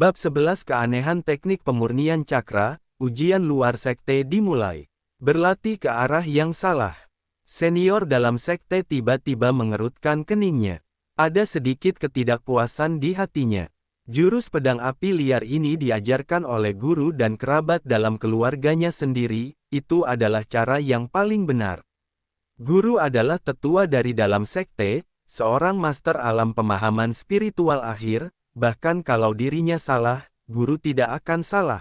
Bab 11 Keanehan Teknik Pemurnian Cakra, ujian luar sekte dimulai. Berlatih ke arah yang salah. Senior dalam sekte tiba-tiba mengerutkan keningnya. Ada sedikit ketidakpuasan di hatinya. Jurus pedang api liar ini diajarkan oleh guru dan kerabat dalam keluarganya sendiri, itu adalah cara yang paling benar. Guru adalah tetua dari dalam sekte, seorang master alam pemahaman spiritual akhir. Bahkan kalau dirinya salah, guru tidak akan salah.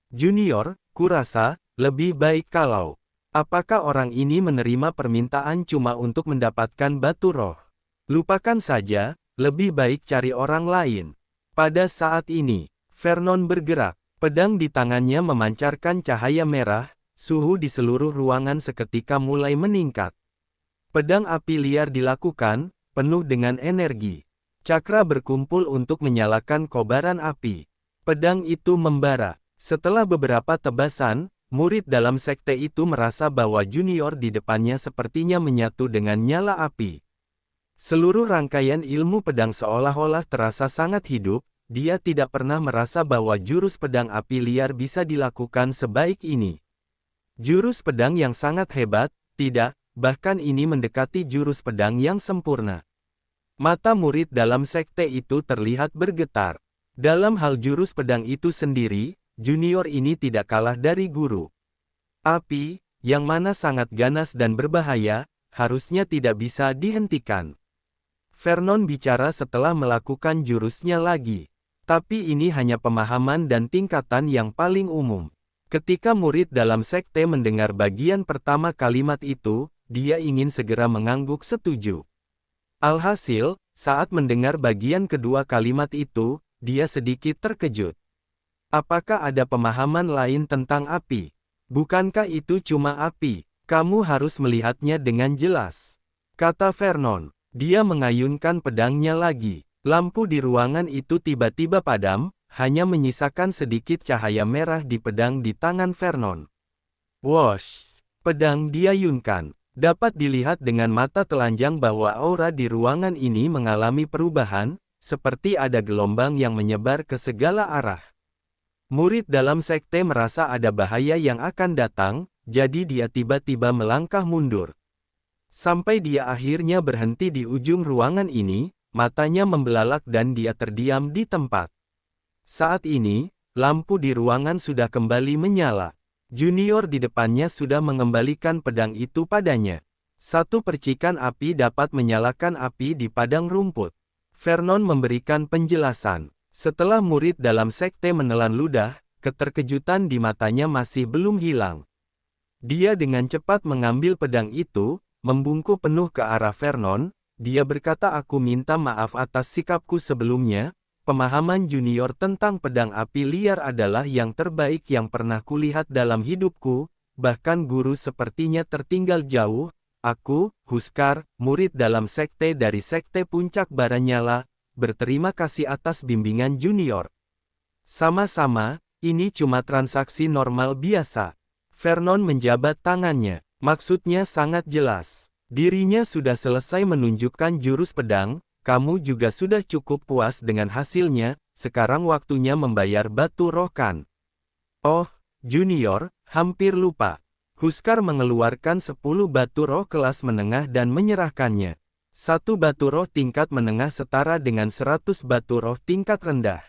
Junior, kurasa, lebih baik kalau. Apakah orang ini menerima permintaan cuma untuk mendapatkan batu roh? Lupakan saja, lebih baik cari orang lain. Pada saat ini, Vernon bergerak. Pedang di tangannya memancarkan cahaya merah, suhu di seluruh ruangan seketika mulai meningkat. Pedang api liar dilakukan, penuh dengan energi. Cakra berkumpul untuk menyalakan kobaran api. Pedang itu membara. Setelah beberapa tebasan, murid dalam sekte itu merasa bahwa junior di depannya sepertinya menyatu dengan nyala api. Seluruh rangkaian ilmu pedang seolah-olah terasa sangat hidup, dia tidak pernah merasa bahwa jurus pedang api liar bisa dilakukan sebaik ini. Jurus pedang yang sangat hebat, tidak, bahkan ini mendekati jurus pedang yang sempurna. Mata murid dalam sekte itu terlihat bergetar. Dalam hal jurus pedang itu sendiri, junior ini tidak kalah dari guru. Api, yang mana sangat ganas dan berbahaya, harusnya tidak bisa dihentikan. Vernon bicara setelah melakukan jurusnya lagi. Tapi ini hanya pemahaman dan tingkatan yang paling umum. Ketika murid dalam sekte mendengar bagian pertama kalimat itu, dia ingin segera mengangguk setuju. Alhasil, saat mendengar bagian kedua kalimat itu, dia sedikit terkejut. Apakah ada pemahaman lain tentang api? Bukankah itu cuma api? Kamu harus melihatnya dengan jelas, kata Vernon. Dia mengayunkan pedangnya lagi. Lampu di ruangan itu tiba-tiba padam, hanya menyisakan sedikit cahaya merah di pedang di tangan Vernon. Wosh! Pedang diayunkan. Dapat dilihat dengan mata telanjang bahwa aura di ruangan ini mengalami perubahan, seperti ada gelombang yang menyebar ke segala arah. Murid dalam sekte merasa ada bahaya yang akan datang, jadi dia tiba-tiba melangkah mundur. Sampai dia akhirnya berhenti di ujung ruangan ini, matanya membelalak dan dia terdiam di tempat. Saat ini, lampu di ruangan sudah kembali menyala. Junior di depannya sudah mengembalikan pedang itu padanya. Satu percikan api dapat menyalakan api di padang rumput. Vernon memberikan penjelasan. Setelah murid dalam sekte menelan ludah, keterkejutan di matanya masih belum hilang. Dia dengan cepat mengambil pedang itu, membungkuk penuh ke arah Vernon. Dia berkata, "Aku minta maaf atas sikapku sebelumnya. Pemahaman junior tentang pedang api liar adalah yang terbaik yang pernah kulihat dalam hidupku, bahkan guru sepertinya tertinggal jauh. Aku, Huskar, murid dalam sekte dari sekte Puncak Baranyala, berterima kasih atas bimbingan junior." Sama-sama, ini cuma transaksi normal biasa. Vernon menjabat tangannya, maksudnya sangat jelas. Dirinya sudah selesai menunjukkan jurus pedang. Kamu juga sudah cukup puas dengan hasilnya, sekarang waktunya membayar batu roh kan? Oh, junior, hampir lupa. Huskar mengeluarkan 10 batu roh kelas menengah dan menyerahkannya. Satu batu roh tingkat menengah setara dengan 100 batu roh tingkat rendah.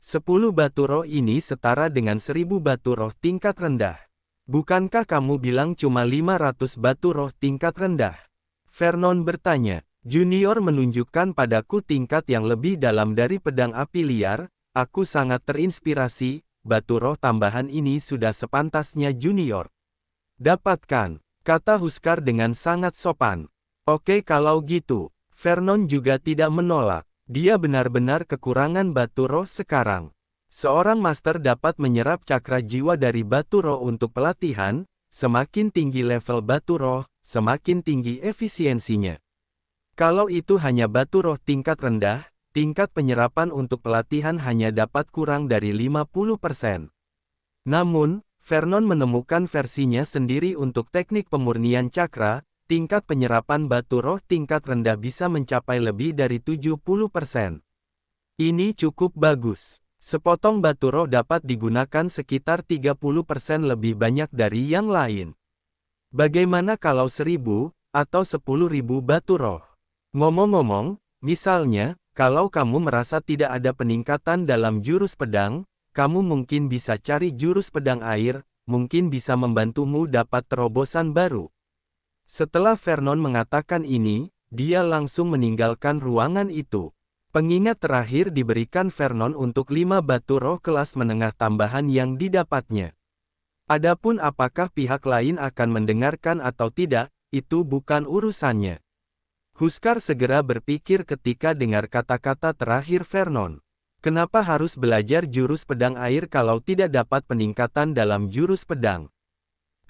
10 batu roh ini setara dengan 1000 batu roh tingkat rendah. Bukankah kamu bilang cuma 500 batu roh tingkat rendah? Vernon bertanya. Junior menunjukkan padaku tingkat yang lebih dalam dari pedang api liar. Aku sangat terinspirasi, batu roh tambahan ini sudah sepantasnya junior dapatkan, kata Huskar dengan sangat sopan. Oke kalau gitu, Vernon juga tidak menolak. Dia benar-benar kekurangan batu roh sekarang. Seorang master dapat menyerap cakra jiwa dari batu roh untuk pelatihan. Semakin tinggi level batu roh, semakin tinggi efisiensinya. Kalau itu hanya batu roh tingkat rendah, tingkat penyerapan untuk pelatihan hanya dapat kurang dari 50%. Namun, Vernon menemukan versinya sendiri untuk teknik pemurnian cakra, tingkat penyerapan batu roh tingkat rendah bisa mencapai lebih dari 70%. Ini cukup bagus. Sepotong batu roh dapat digunakan sekitar 30% lebih banyak dari yang lain. Bagaimana kalau 1.000 atau 10.000 batu roh? Ngomong-ngomong, misalnya, kalau kamu merasa tidak ada peningkatan dalam jurus pedang, kamu mungkin bisa cari jurus pedang air, mungkin bisa membantumu dapat terobosan baru. Setelah Vernon mengatakan ini, dia langsung meninggalkan ruangan itu. Pengingat terakhir diberikan Vernon untuk 5 batu roh kelas menengah tambahan yang didapatnya. Adapun apakah pihak lain akan mendengarkan atau tidak, itu bukan urusannya. Huskar segera berpikir ketika dengar kata-kata terakhir Vernon. Kenapa harus belajar jurus pedang air kalau tidak dapat peningkatan dalam jurus pedang?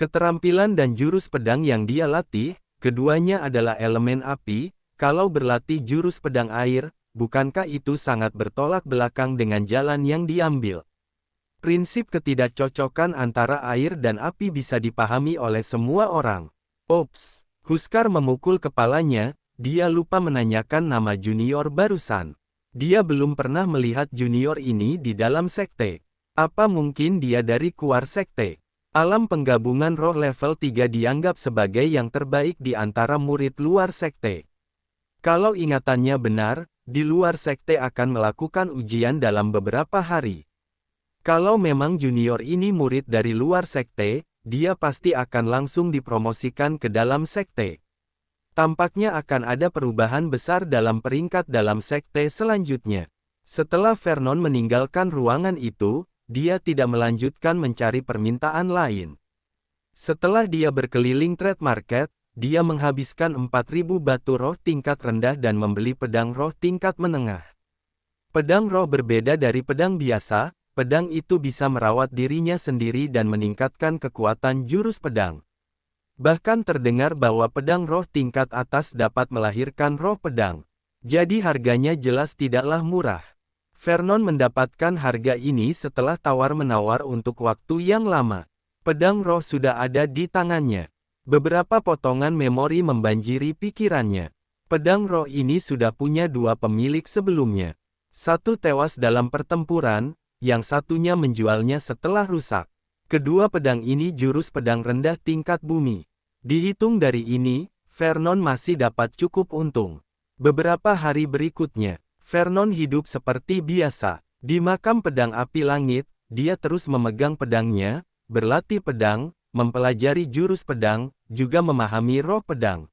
Keterampilan dan jurus pedang yang dia latih, keduanya adalah elemen api. Kalau berlatih jurus pedang air, bukankah itu sangat bertolak belakang dengan jalan yang diambil? Prinsip ketidakcocokan antara air dan api bisa dipahami oleh semua orang. Ops, Huskar memukul kepalanya, dia lupa menanyakan nama junior barusan. Dia belum pernah melihat junior ini di dalam sekte. Apa mungkin dia dari Kuar Sekte? Alam penggabungan roh level 3 dianggap sebagai yang terbaik di antara murid luar sekte. Kalau ingatannya benar, di luar sekte akan melakukan ujian dalam beberapa hari. Kalau memang junior ini murid dari luar sekte, dia pasti akan langsung dipromosikan ke dalam sekte. Tampaknya akan ada perubahan besar dalam peringkat dalam sekte selanjutnya. Setelah Vernon meninggalkan ruangan itu, dia tidak melanjutkan mencari permintaan lain. Setelah dia berkeliling trade market, dia menghabiskan 4.000 batu roh tingkat rendah dan membeli pedang roh tingkat menengah. Pedang roh berbeda dari pedang biasa, pedang itu bisa merawat dirinya sendiri dan meningkatkan kekuatan jurus pedang. Bahkan terdengar bahwa pedang roh tingkat atas dapat melahirkan roh pedang. Jadi harganya jelas tidaklah murah. Vernon mendapatkan harga ini setelah tawar-menawar untuk waktu yang lama. Pedang roh sudah ada di tangannya. Beberapa potongan memori membanjiri pikirannya. Pedang roh ini sudah punya 2 pemilik sebelumnya. Satu tewas dalam pertempuran, yang satunya menjualnya setelah rusak. Kedua pedang ini jurus pedang rendah tingkat bumi. Dihitung dari ini, Vernon masih dapat cukup untung. Beberapa hari berikutnya, Vernon hidup seperti biasa. Di makam pedang api langit, dia terus memegang pedangnya, berlatih pedang, mempelajari jurus pedang, juga memahami roh pedang.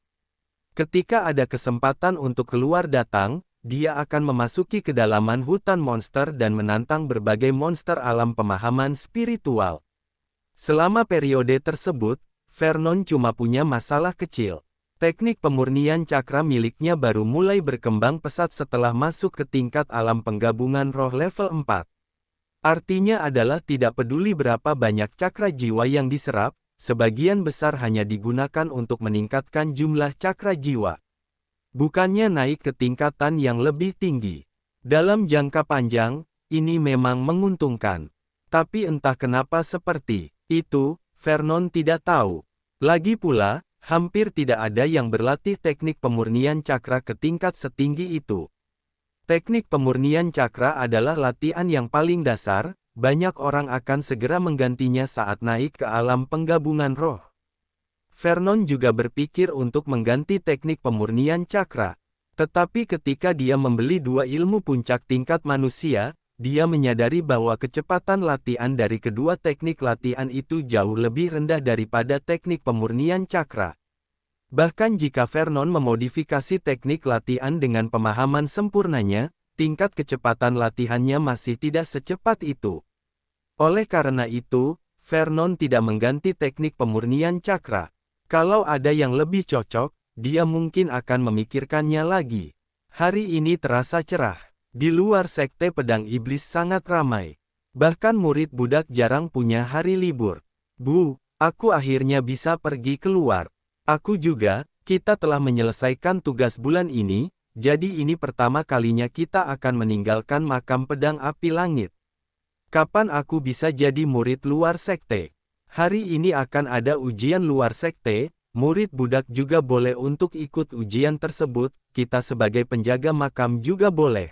Ketika ada kesempatan untuk keluar datang, dia akan memasuki kedalaman hutan monster dan menantang berbagai monster alam pemahaman spiritual. Selama periode tersebut, Vernon cuma punya masalah kecil. Teknik pemurnian cakra miliknya baru mulai berkembang pesat setelah masuk ke tingkat alam penggabungan roh level 4. Artinya adalah tidak peduli berapa banyak cakra jiwa yang diserap, sebagian besar hanya digunakan untuk meningkatkan jumlah cakra jiwa. Bukannya naik ke tingkatan yang lebih tinggi. Dalam jangka panjang, ini memang menguntungkan. Tapi entah kenapa seperti itu, Vernon tidak tahu. Lagi pula, hampir tidak ada yang berlatih teknik pemurnian cakra ke tingkat setinggi itu. Teknik pemurnian cakra adalah latihan yang paling dasar, banyak orang akan segera menggantinya saat naik ke alam penggabungan roh. Vernon juga berpikir untuk mengganti teknik pemurnian cakra. Tetapi ketika dia membeli 2 ilmu puncak tingkat manusia, dia menyadari bahwa kecepatan latihan dari kedua teknik latihan itu jauh lebih rendah daripada teknik pemurnian cakra. Bahkan jika Vernon memodifikasi teknik latihan dengan pemahaman sempurnanya, tingkat kecepatan latihannya masih tidak secepat itu. Oleh karena itu, Vernon tidak mengganti teknik pemurnian cakra. Kalau ada yang lebih cocok, dia mungkin akan memikirkannya lagi. Hari ini terasa cerah. Di luar sekte pedang iblis sangat ramai. Bahkan murid budak jarang punya hari libur. Bu, aku akhirnya bisa pergi keluar. Aku juga, kita telah menyelesaikan tugas bulan ini, jadi ini pertama kalinya kita akan meninggalkan makam pedang api langit. Kapan aku bisa jadi murid luar sekte? Hari ini akan ada ujian luar sekte, murid budak juga boleh untuk ikut ujian tersebut, kita sebagai penjaga makam juga boleh.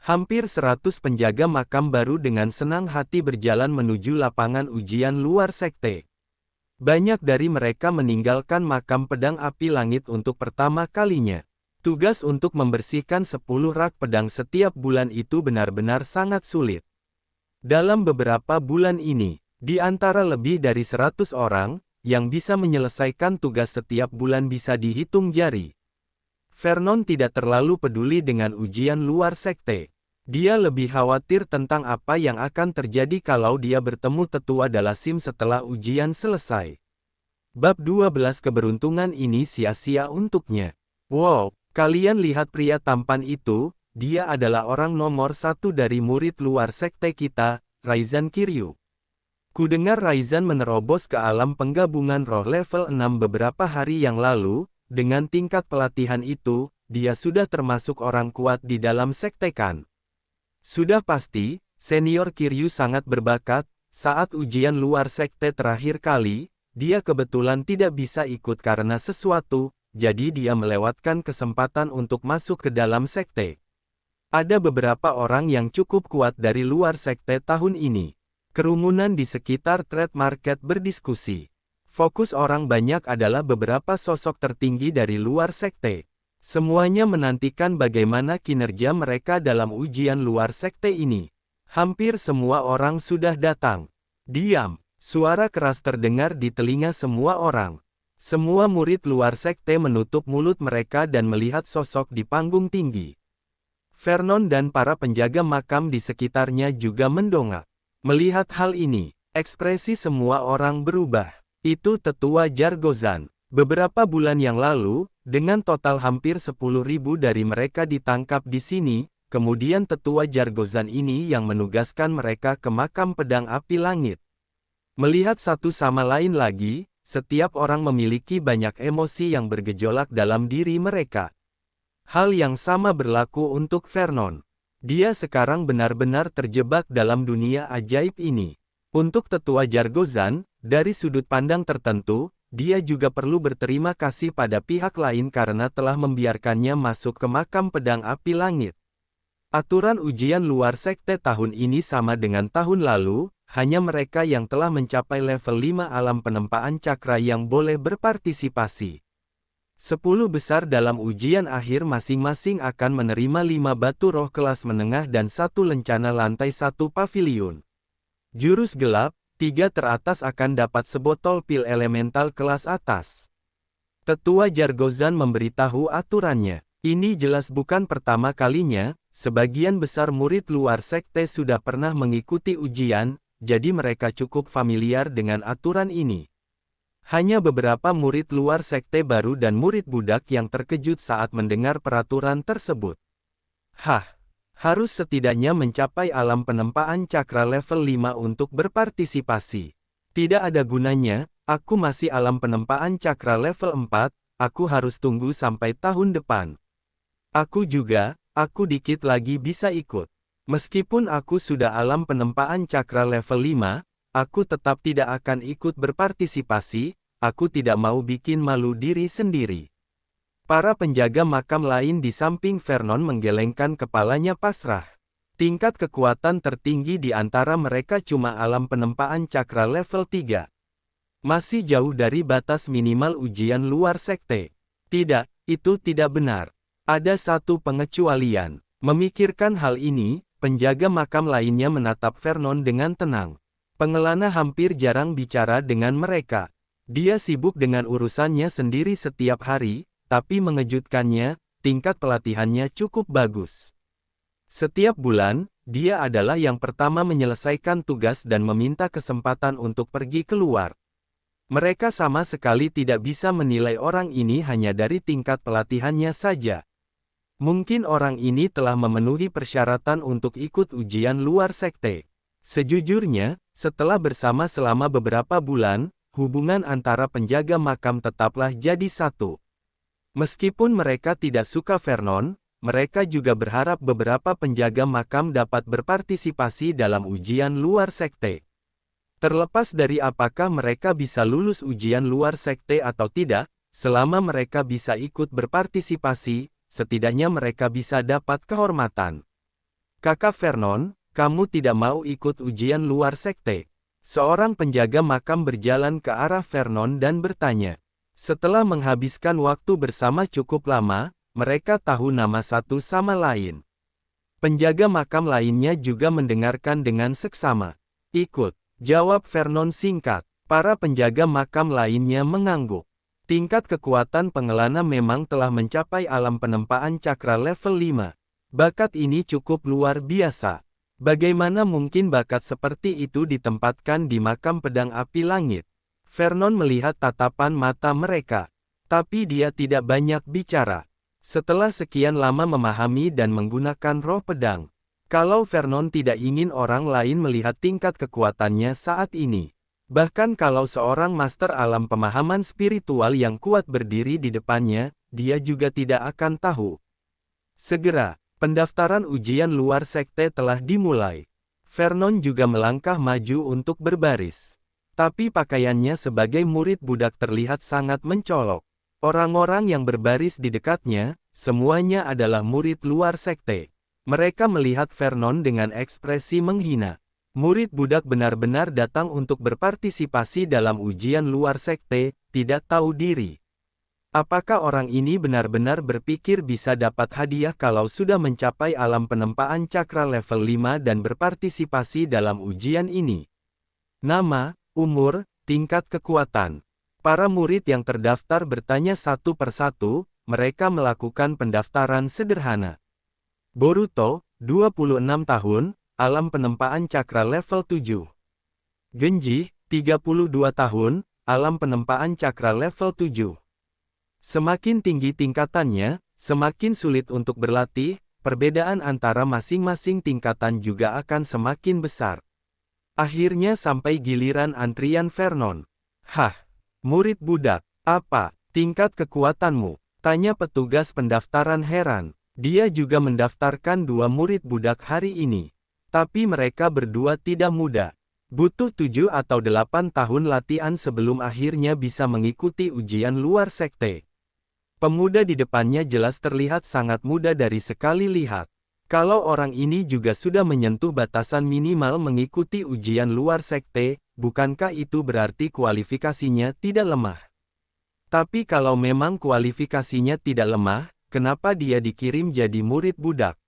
Hampir 100 penjaga makam baru dengan senang hati berjalan menuju lapangan ujian luar sekte. Banyak dari mereka meninggalkan makam pedang api langit untuk pertama kalinya. Tugas untuk membersihkan 10 rak pedang setiap bulan itu benar-benar sangat sulit. Dalam beberapa bulan ini, di antara lebih dari 100 orang, yang bisa menyelesaikan tugas setiap bulan bisa dihitung jari. Vernon tidak terlalu peduli dengan ujian luar sekte. Dia lebih khawatir tentang apa yang akan terjadi kalau dia bertemu tetua Dalasim setelah ujian selesai. Bab 12 keberuntungan ini sia-sia untuknya. Wow, kalian lihat pria tampan itu, dia adalah orang nomor 1 dari murid luar sekte kita, Raizan Kiryu. Kudengar Raizan menerobos ke alam penggabungan roh level 6 beberapa hari yang lalu, dengan tingkat pelatihan itu, dia sudah termasuk orang kuat di dalam sekte Kan. Sudah pasti, senior Kiryu sangat berbakat. Saat ujian luar sekte terakhir kali, dia kebetulan tidak bisa ikut karena sesuatu, jadi dia melewatkan kesempatan untuk masuk ke dalam sekte. Ada beberapa orang yang cukup kuat dari luar sekte tahun ini. Kerumunan di sekitar trade market berdiskusi. Fokus orang banyak adalah beberapa sosok tertinggi dari luar sekte. Semuanya menantikan bagaimana kinerja mereka dalam ujian luar sekte ini. Hampir semua orang sudah datang. Diam, suara keras terdengar di telinga semua orang. Semua murid luar sekte menutup mulut mereka dan melihat sosok di panggung tinggi. Vernon dan para penjaga makam di sekitarnya juga mendongak. Melihat hal ini, ekspresi semua orang berubah. Itu tetua Jargozan. Beberapa bulan yang lalu, dengan total hampir 10.000 dari mereka ditangkap di sini, kemudian tetua Jargozan ini yang menugaskan mereka ke makam pedang api langit. Melihat satu sama lain lagi, setiap orang memiliki banyak emosi yang bergejolak dalam diri mereka. Hal yang sama berlaku untuk Vernon. Dia sekarang benar-benar terjebak dalam dunia ajaib ini. Untuk tetua Jargozan, dari sudut pandang tertentu, dia juga perlu berterima kasih pada pihak lain karena telah membiarkannya masuk ke makam pedang api langit. Aturan ujian luar sekte tahun ini sama dengan tahun lalu, hanya mereka yang telah mencapai level 5 alam penempaan cakra yang boleh berpartisipasi. 10 besar dalam ujian akhir masing-masing akan menerima 5 batu roh kelas menengah dan 1 lencana lantai 1 pavilion. Jurus gelap, 3 teratas akan dapat sebotol pil elemental kelas atas. Tetua Jargozan memberitahu aturannya. Ini jelas bukan pertama kalinya, sebagian besar murid luar sekte sudah pernah mengikuti ujian, jadi mereka cukup familiar dengan aturan ini. Hanya beberapa murid luar sekte baru dan murid budak yang terkejut saat mendengar peraturan tersebut. Harus setidaknya mencapai alam penempaan cakra level 5 untuk berpartisipasi. Tidak ada gunanya, aku masih alam penempaan cakra level 4, aku harus tunggu sampai tahun depan. Aku dikit lagi bisa ikut. Meskipun aku sudah alam penempaan cakra level 5, aku tetap tidak akan ikut berpartisipasi, aku tidak mau bikin malu diri sendiri. Para penjaga makam lain di samping Vernon menggelengkan kepalanya pasrah. Tingkat kekuatan tertinggi di antara mereka cuma alam penempaan cakra level 3. Masih jauh dari batas minimal ujian luar sekte. Tidak, itu tidak benar. Ada satu pengecualian. Memikirkan hal ini, penjaga makam lainnya menatap Vernon dengan tenang. Pengelana hampir jarang bicara dengan mereka. Dia sibuk dengan urusannya sendiri setiap hari, tapi mengejutkannya, tingkat pelatihannya cukup bagus. Setiap bulan, dia adalah yang pertama menyelesaikan tugas dan meminta kesempatan untuk pergi keluar. Mereka sama sekali tidak bisa menilai orang ini hanya dari tingkat pelatihannya saja. Mungkin orang ini telah memenuhi persyaratan untuk ikut ujian luar sekte. Sejujurnya, setelah bersama selama beberapa bulan, hubungan antara penjaga makam tetaplah jadi satu. Meskipun mereka tidak suka Vernon, mereka juga berharap beberapa penjaga makam dapat berpartisipasi dalam ujian luar sekte. Terlepas dari apakah mereka bisa lulus ujian luar sekte atau tidak, selama mereka bisa ikut berpartisipasi, setidaknya mereka bisa dapat kehormatan. Kakak Vernon, kamu tidak mau ikut ujian luar sekte? Seorang penjaga makam berjalan ke arah Vernon dan bertanya. Setelah menghabiskan waktu bersama cukup lama, mereka tahu nama satu sama lain. Penjaga makam lainnya juga mendengarkan dengan seksama. Ikut, jawab Vernon singkat. Para penjaga makam lainnya mengangguk. Tingkat kekuatan pengelana memang telah mencapai alam penempaan cakra level 5. Bakat ini cukup luar biasa. Bagaimana mungkin bakat seperti itu ditempatkan di makam pedang api langit? Vernon melihat tatapan mata mereka. Tapi dia tidak banyak bicara. Setelah sekian lama memahami dan menggunakan roh pedang. Kalau Vernon tidak ingin orang lain melihat tingkat kekuatannya saat ini. Bahkan kalau seorang master alam pemahaman spiritual yang kuat berdiri di depannya, dia juga tidak akan tahu. Segera, pendaftaran ujian luar sekte telah dimulai. Vernon juga melangkah maju untuk berbaris. Tapi pakaiannya sebagai murid budak terlihat sangat mencolok. Orang-orang yang berbaris di dekatnya, semuanya adalah murid luar sekte. Mereka melihat Vernon dengan ekspresi menghina. Murid budak benar-benar datang untuk berpartisipasi dalam ujian luar sekte, tidak tahu diri. Apakah orang ini benar-benar berpikir bisa dapat hadiah kalau sudah mencapai alam penempaan cakra level 5 dan berpartisipasi dalam ujian ini? Nama, umur, tingkat kekuatan. Para murid yang terdaftar bertanya satu persatu, mereka melakukan pendaftaran sederhana. Boruto, 26 tahun, alam penempaan cakra level 7. Genji, 32 tahun, alam penempaan cakra level 7. Semakin tinggi tingkatannya, semakin sulit untuk berlatih, perbedaan antara masing-masing tingkatan juga akan semakin besar. Akhirnya sampai giliran antrian Vernon. Hah, murid budak, apa tingkat kekuatanmu? Tanya petugas pendaftaran heran. Dia juga mendaftarkan 2 murid budak hari ini. Tapi mereka berdua tidak muda. Butuh 7 atau 8 tahun latihan sebelum akhirnya bisa mengikuti ujian luar sekte. Pemuda di depannya jelas terlihat sangat muda dari sekali lihat. Kalau orang ini juga sudah menyentuh batasan minimal mengikuti ujian luar sekte, bukankah itu berarti kualifikasinya tidak lemah? Tapi kalau memang kualifikasinya tidak lemah, kenapa dia dikirim jadi murid budak?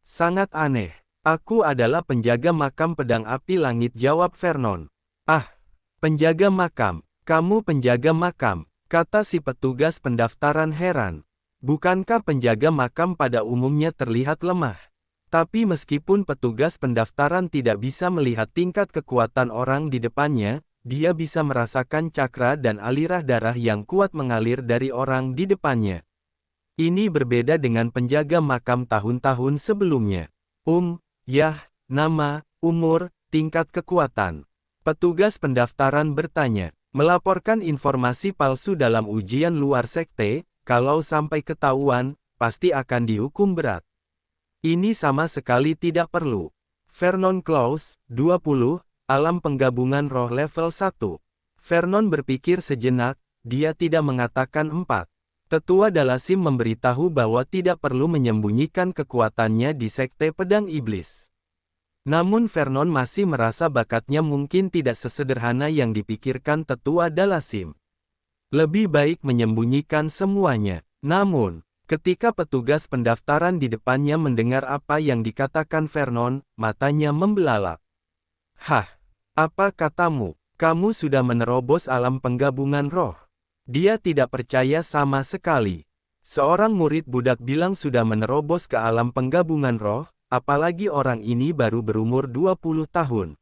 Sangat aneh. Aku adalah penjaga makam pedang api langit, jawab Vernon. Ah, penjaga makam, kamu penjaga makam, kata si petugas pendaftaran heran. Bukankah penjaga makam pada umumnya terlihat lemah? Tapi meskipun petugas pendaftaran tidak bisa melihat tingkat kekuatan orang di depannya, dia bisa merasakan cakra dan aliran darah yang kuat mengalir dari orang di depannya. Ini berbeda dengan penjaga makam tahun-tahun sebelumnya. Nama, umur, tingkat kekuatan. Petugas pendaftaran bertanya, melaporkan informasi palsu dalam ujian luar sekte, kalau sampai ketahuan, pasti akan dihukum berat. Ini sama sekali tidak perlu. Vernon Claus, 20, alam penggabungan roh level 1. Vernon berpikir sejenak, dia tidak mengatakan 4. Tetua Dalasim memberitahu bahwa tidak perlu menyembunyikan kekuatannya di sekte pedang iblis. Namun Vernon masih merasa bakatnya mungkin tidak sesederhana yang dipikirkan Tetua Dalasim. Lebih baik menyembunyikan semuanya. Namun, ketika petugas pendaftaran di depannya mendengar apa yang dikatakan Vernon, matanya membelalak. Hah, apa katamu? Kamu sudah menerobos alam penggabungan roh? Dia tidak percaya sama sekali. Seorang murid budak bilang sudah menerobos ke alam penggabungan roh, apalagi orang ini baru berumur 20 tahun.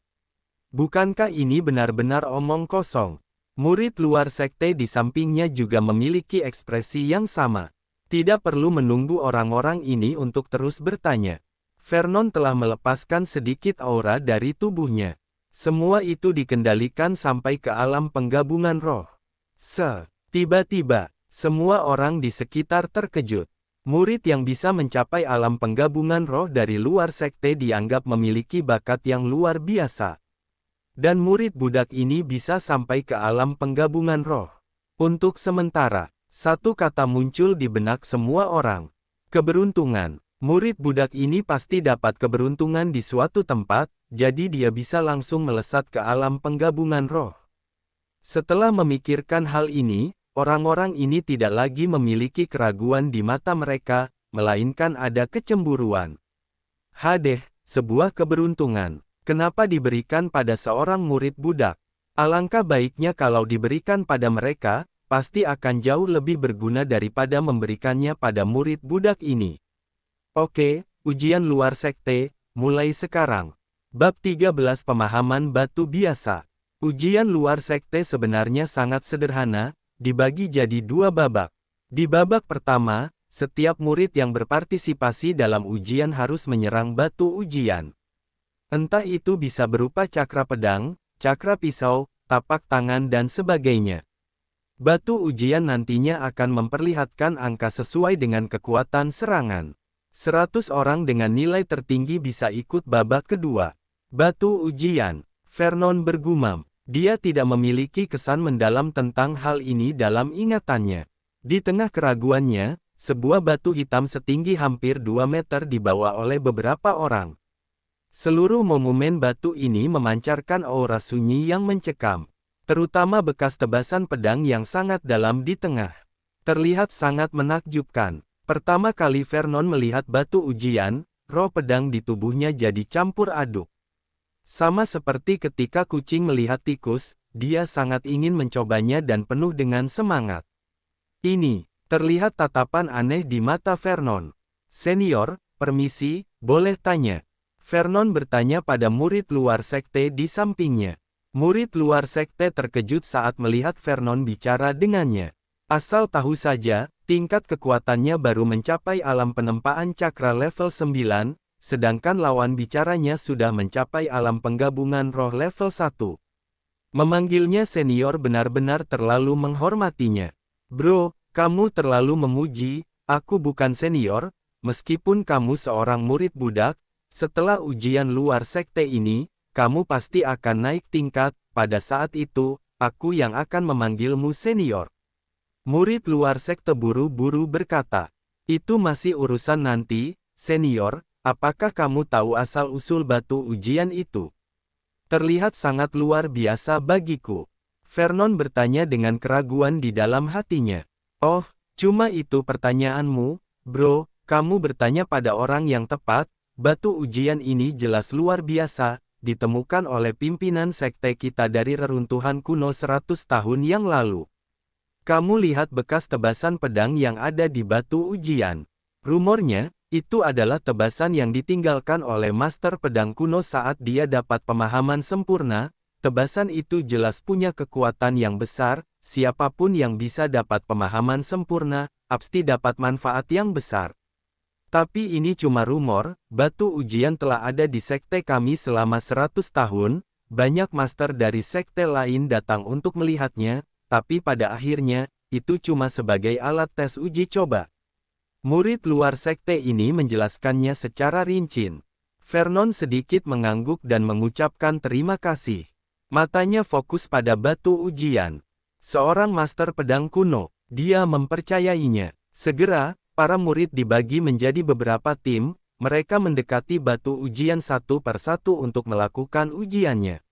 Bukankah ini benar-benar omong kosong? Murid luar sekte di sampingnya juga memiliki ekspresi yang sama. Tidak perlu menunggu orang-orang ini untuk terus bertanya. Vernon telah melepaskan sedikit aura dari tubuhnya. Semua itu dikendalikan sampai ke alam penggabungan roh. Tiba-tiba, semua orang di sekitar terkejut. Murid yang bisa mencapai alam penggabungan roh dari luar sekte dianggap memiliki bakat yang luar biasa. Dan murid budak ini bisa sampai ke alam penggabungan roh. Untuk sementara, satu kata muncul di benak semua orang. Keberuntungan. Murid budak ini pasti dapat keberuntungan di suatu tempat, jadi dia bisa langsung melesat ke alam penggabungan roh. Setelah memikirkan hal ini, orang-orang ini tidak lagi memiliki keraguan di mata mereka, melainkan ada kecemburuan. Hadeh, sebuah keberuntungan. Kenapa diberikan pada seorang murid budak? Alangkah baiknya kalau diberikan pada mereka, pasti akan jauh lebih berguna daripada memberikannya pada murid budak ini. Oke, ujian luar sekte, mulai sekarang. Bab 13 Pemahaman Batu Biasa. Ujian luar sekte sebenarnya sangat sederhana, dibagi jadi dua babak. Di babak pertama, setiap murid yang berpartisipasi dalam ujian harus menyerang batu ujian. Entah itu bisa berupa cakra pedang, cakra pisau, tapak tangan dan sebagainya. Batu ujian nantinya akan memperlihatkan angka sesuai dengan kekuatan serangan. 100 orang dengan nilai tertinggi bisa ikut babak kedua. Batu ujian. Vernon bergumam. Dia tidak memiliki kesan mendalam tentang hal ini dalam ingatannya. Di tengah keraguannya, sebuah batu hitam setinggi hampir 2 meter dibawa oleh beberapa orang. Seluruh monumen batu ini memancarkan aura sunyi yang mencekam. Terutama bekas tebasan pedang yang sangat dalam di tengah. Terlihat sangat menakjubkan. Pertama kali Vernon melihat batu ujian, roh pedang di tubuhnya jadi campur aduk. Sama seperti ketika kucing melihat tikus, dia sangat ingin mencobanya dan penuh dengan semangat. Ini, terlihat tatapan aneh di mata Vernon. Senior, permisi, boleh tanya? Vernon bertanya pada murid luar sekte di sampingnya. Murid luar sekte terkejut saat melihat Vernon bicara dengannya. Asal tahu saja, tingkat kekuatannya baru mencapai alam penempaan cakra level 9, sedangkan lawan bicaranya sudah mencapai alam penggabungan roh level 1. Memanggilnya senior benar-benar terlalu menghormatinya. Bro, kamu terlalu memuji, aku bukan senior, meskipun kamu seorang murid budak, setelah ujian luar sekte ini, kamu pasti akan naik tingkat, pada saat itu, aku yang akan memanggilmu senior. Murid luar sekte buru-buru berkata, itu masih urusan nanti, senior, apakah kamu tahu asal-usul batu ujian itu? Terlihat sangat luar biasa bagiku. Vernon bertanya dengan keraguan di dalam hatinya. Oh, cuma itu pertanyaanmu, bro, kamu bertanya pada orang yang tepat, batu ujian ini jelas luar biasa, ditemukan oleh pimpinan sekte kita dari reruntuhan kuno 100 tahun yang lalu. Kamu lihat bekas tebasan pedang yang ada di batu ujian. Rumornya, itu adalah tebasan yang ditinggalkan oleh master pedang kuno saat dia dapat pemahaman sempurna. Tebasan itu jelas punya kekuatan yang besar, siapapun yang bisa dapat pemahaman sempurna, pasti dapat manfaat yang besar. Tapi ini cuma rumor, batu ujian telah ada di sekte kami selama 100 tahun, banyak master dari sekte lain datang untuk melihatnya, tapi pada akhirnya, itu cuma sebagai alat tes uji coba. Murid luar sekte ini menjelaskannya secara rinci. Vernon sedikit mengangguk dan mengucapkan terima kasih. Matanya fokus pada batu ujian. Seorang master pedang kuno, dia mempercayainya. Segera, para murid dibagi menjadi beberapa tim, mereka mendekati batu ujian satu persatu untuk melakukan ujiannya.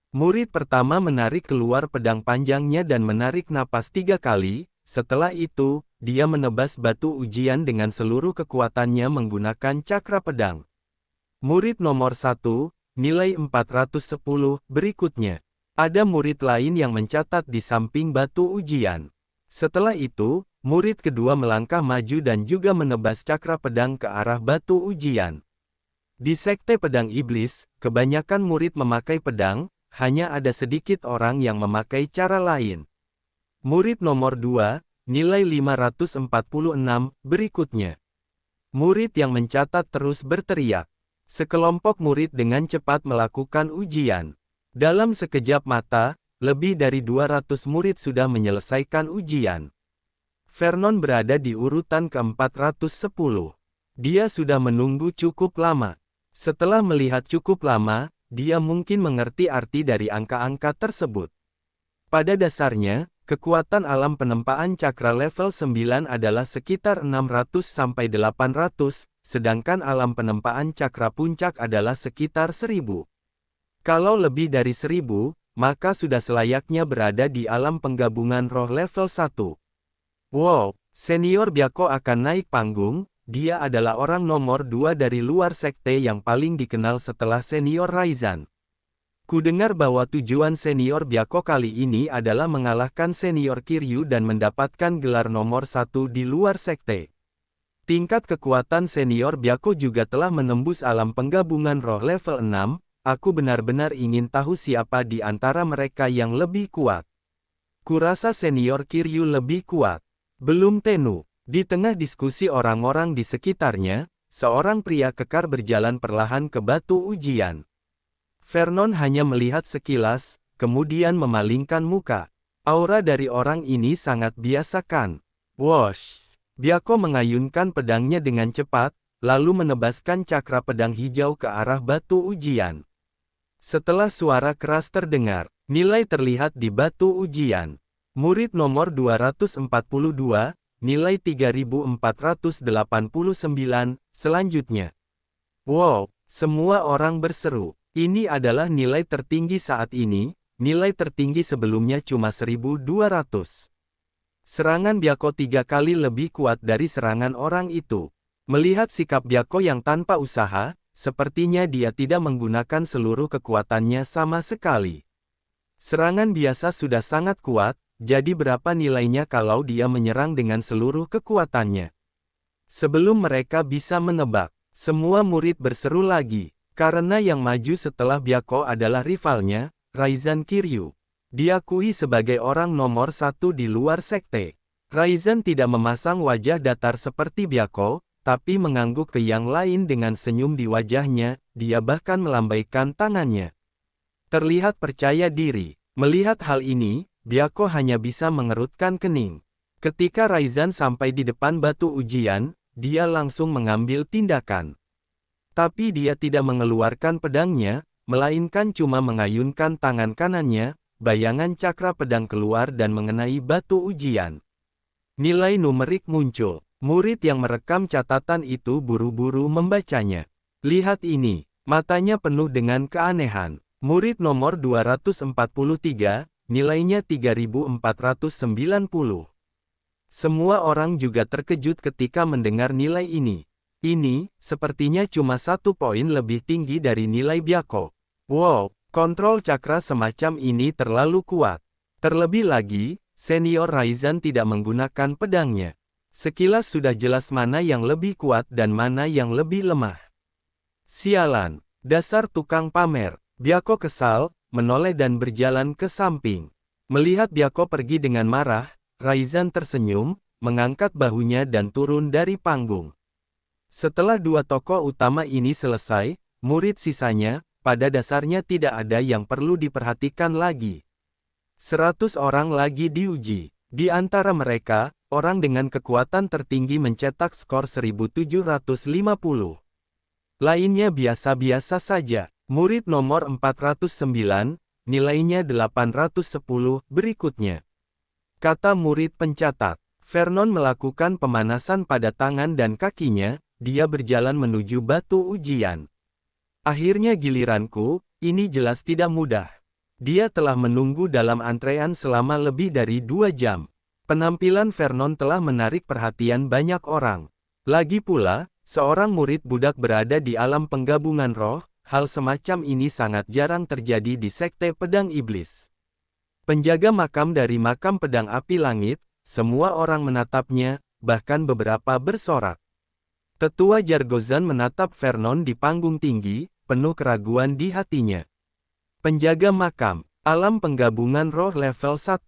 Murid pertama menarik keluar pedang panjangnya dan menarik napas 3 kali, setelah itu, dia menebas batu ujian dengan seluruh kekuatannya menggunakan cakra pedang. Murid nomor 1, nilai 410, berikutnya. Ada murid lain yang mencatat di samping batu ujian. Setelah itu, murid kedua melangkah maju dan juga menebas cakra pedang ke arah batu ujian. Di sekte pedang iblis, kebanyakan murid memakai pedang, hanya ada sedikit orang yang memakai cara lain. Murid nomor 2, nilai 546, berikutnya. Murid yang mencatat terus berteriak. Sekelompok murid dengan cepat melakukan ujian. Dalam sekejap mata, lebih dari 200 murid sudah menyelesaikan ujian. Vernon berada di urutan ke-410. Dia sudah menunggu cukup lama. Setelah melihat cukup lama, dia mungkin mengerti arti dari angka-angka tersebut. Pada dasarnya, Kekuatan alam penempaan cakra level 9 adalah sekitar 600-800, sedangkan alam penempaan cakra puncak adalah sekitar 1000. Kalau lebih dari 1000, maka sudah selayaknya berada di alam penggabungan roh level 1. Wow, senior Byako akan naik panggung, dia adalah orang nomor 2 dari luar sekte yang paling dikenal setelah senior Raizan. Kudengar bahwa tujuan senior Byako kali ini adalah mengalahkan senior Kiryu dan mendapatkan gelar nomor 1 di luar sekte. Tingkat kekuatan senior Byako juga telah menembus alam penggabungan roh level 6, aku benar-benar ingin tahu siapa di antara mereka yang lebih kuat. Kurasa senior Kiryu lebih kuat. Belum tentu. Di tengah diskusi orang-orang di sekitarnya, seorang pria kekar berjalan perlahan ke batu ujian. Vernon hanya melihat sekilas, kemudian memalingkan muka. Aura dari orang ini sangat biasa kan? Wosh! Byako mengayunkan pedangnya dengan cepat, lalu menebaskan cakra pedang hijau ke arah batu ujian. Setelah suara keras terdengar, nilai terlihat di batu ujian. Murid nomor 242, nilai 3489, selanjutnya. Wow, semua orang berseru. Ini adalah nilai tertinggi saat ini, nilai tertinggi sebelumnya cuma 1200. Serangan Byako 3 kali lebih kuat dari serangan orang itu. Melihat sikap Byako yang tanpa usaha, sepertinya dia tidak menggunakan seluruh kekuatannya sama sekali. Serangan biasa sudah sangat kuat, jadi berapa nilainya kalau dia menyerang dengan seluruh kekuatannya? Sebelum mereka bisa menebak, semua murid berseru lagi. Karena yang maju setelah Byako adalah rivalnya, Raizan Kiryu. Diakui sebagai orang nomor 1 di luar sekte. Raizan tidak memasang wajah datar seperti Byako, tapi mengangguk ke yang lain dengan senyum di wajahnya, dia bahkan melambaikan tangannya. Terlihat percaya diri. Melihat hal ini, Byako hanya bisa mengerutkan kening. Ketika Raizan sampai di depan batu ujian, dia langsung mengambil tindakan. Tapi dia tidak mengeluarkan pedangnya, melainkan cuma mengayunkan tangan kanannya, bayangan cakra pedang keluar dan mengenai batu ujian. Nilai numerik muncul. Murid yang merekam catatan itu buru-buru membacanya. Lihat ini, matanya penuh dengan keanehan. Murid nomor 243, nilainya 3490. Semua orang juga terkejut ketika mendengar nilai ini. Ini, sepertinya cuma 1 poin lebih tinggi dari nilai Byako. Wow, kontrol cakra semacam ini terlalu kuat. Terlebih lagi, senior Raizan tidak menggunakan pedangnya. Sekilas sudah jelas mana yang lebih kuat dan mana yang lebih lemah. Sialan, dasar tukang pamer. Byako kesal, menoleh dan berjalan ke samping. Melihat Byako pergi dengan marah, Raizan tersenyum, mengangkat bahunya dan turun dari panggung. Setelah 2 tokoh utama ini selesai, murid sisanya, pada dasarnya tidak ada yang perlu diperhatikan lagi. 100 orang lagi diuji. Di antara mereka, orang dengan kekuatan tertinggi mencetak skor 1750. Lainnya biasa-biasa saja. Murid nomor 409, nilainya 810, berikutnya. Kata murid pencatat. Vernon melakukan pemanasan pada tangan dan kakinya, dia berjalan menuju batu ujian. Akhirnya giliranku, ini jelas tidak mudah. Dia telah menunggu dalam antrean selama lebih dari 2 jam. Penampilan Vernon telah menarik perhatian banyak orang. Lagi pula, seorang murid budak berada di alam penggabungan roh, hal semacam ini sangat jarang terjadi di sekte pedang iblis. Penjaga makam dari makam pedang api langit, semua orang menatapnya, bahkan beberapa bersorak. Tetua Jargozan menatap Vernon di panggung tinggi, penuh keraguan di hatinya. Penjaga makam, alam penggabungan roh level 1.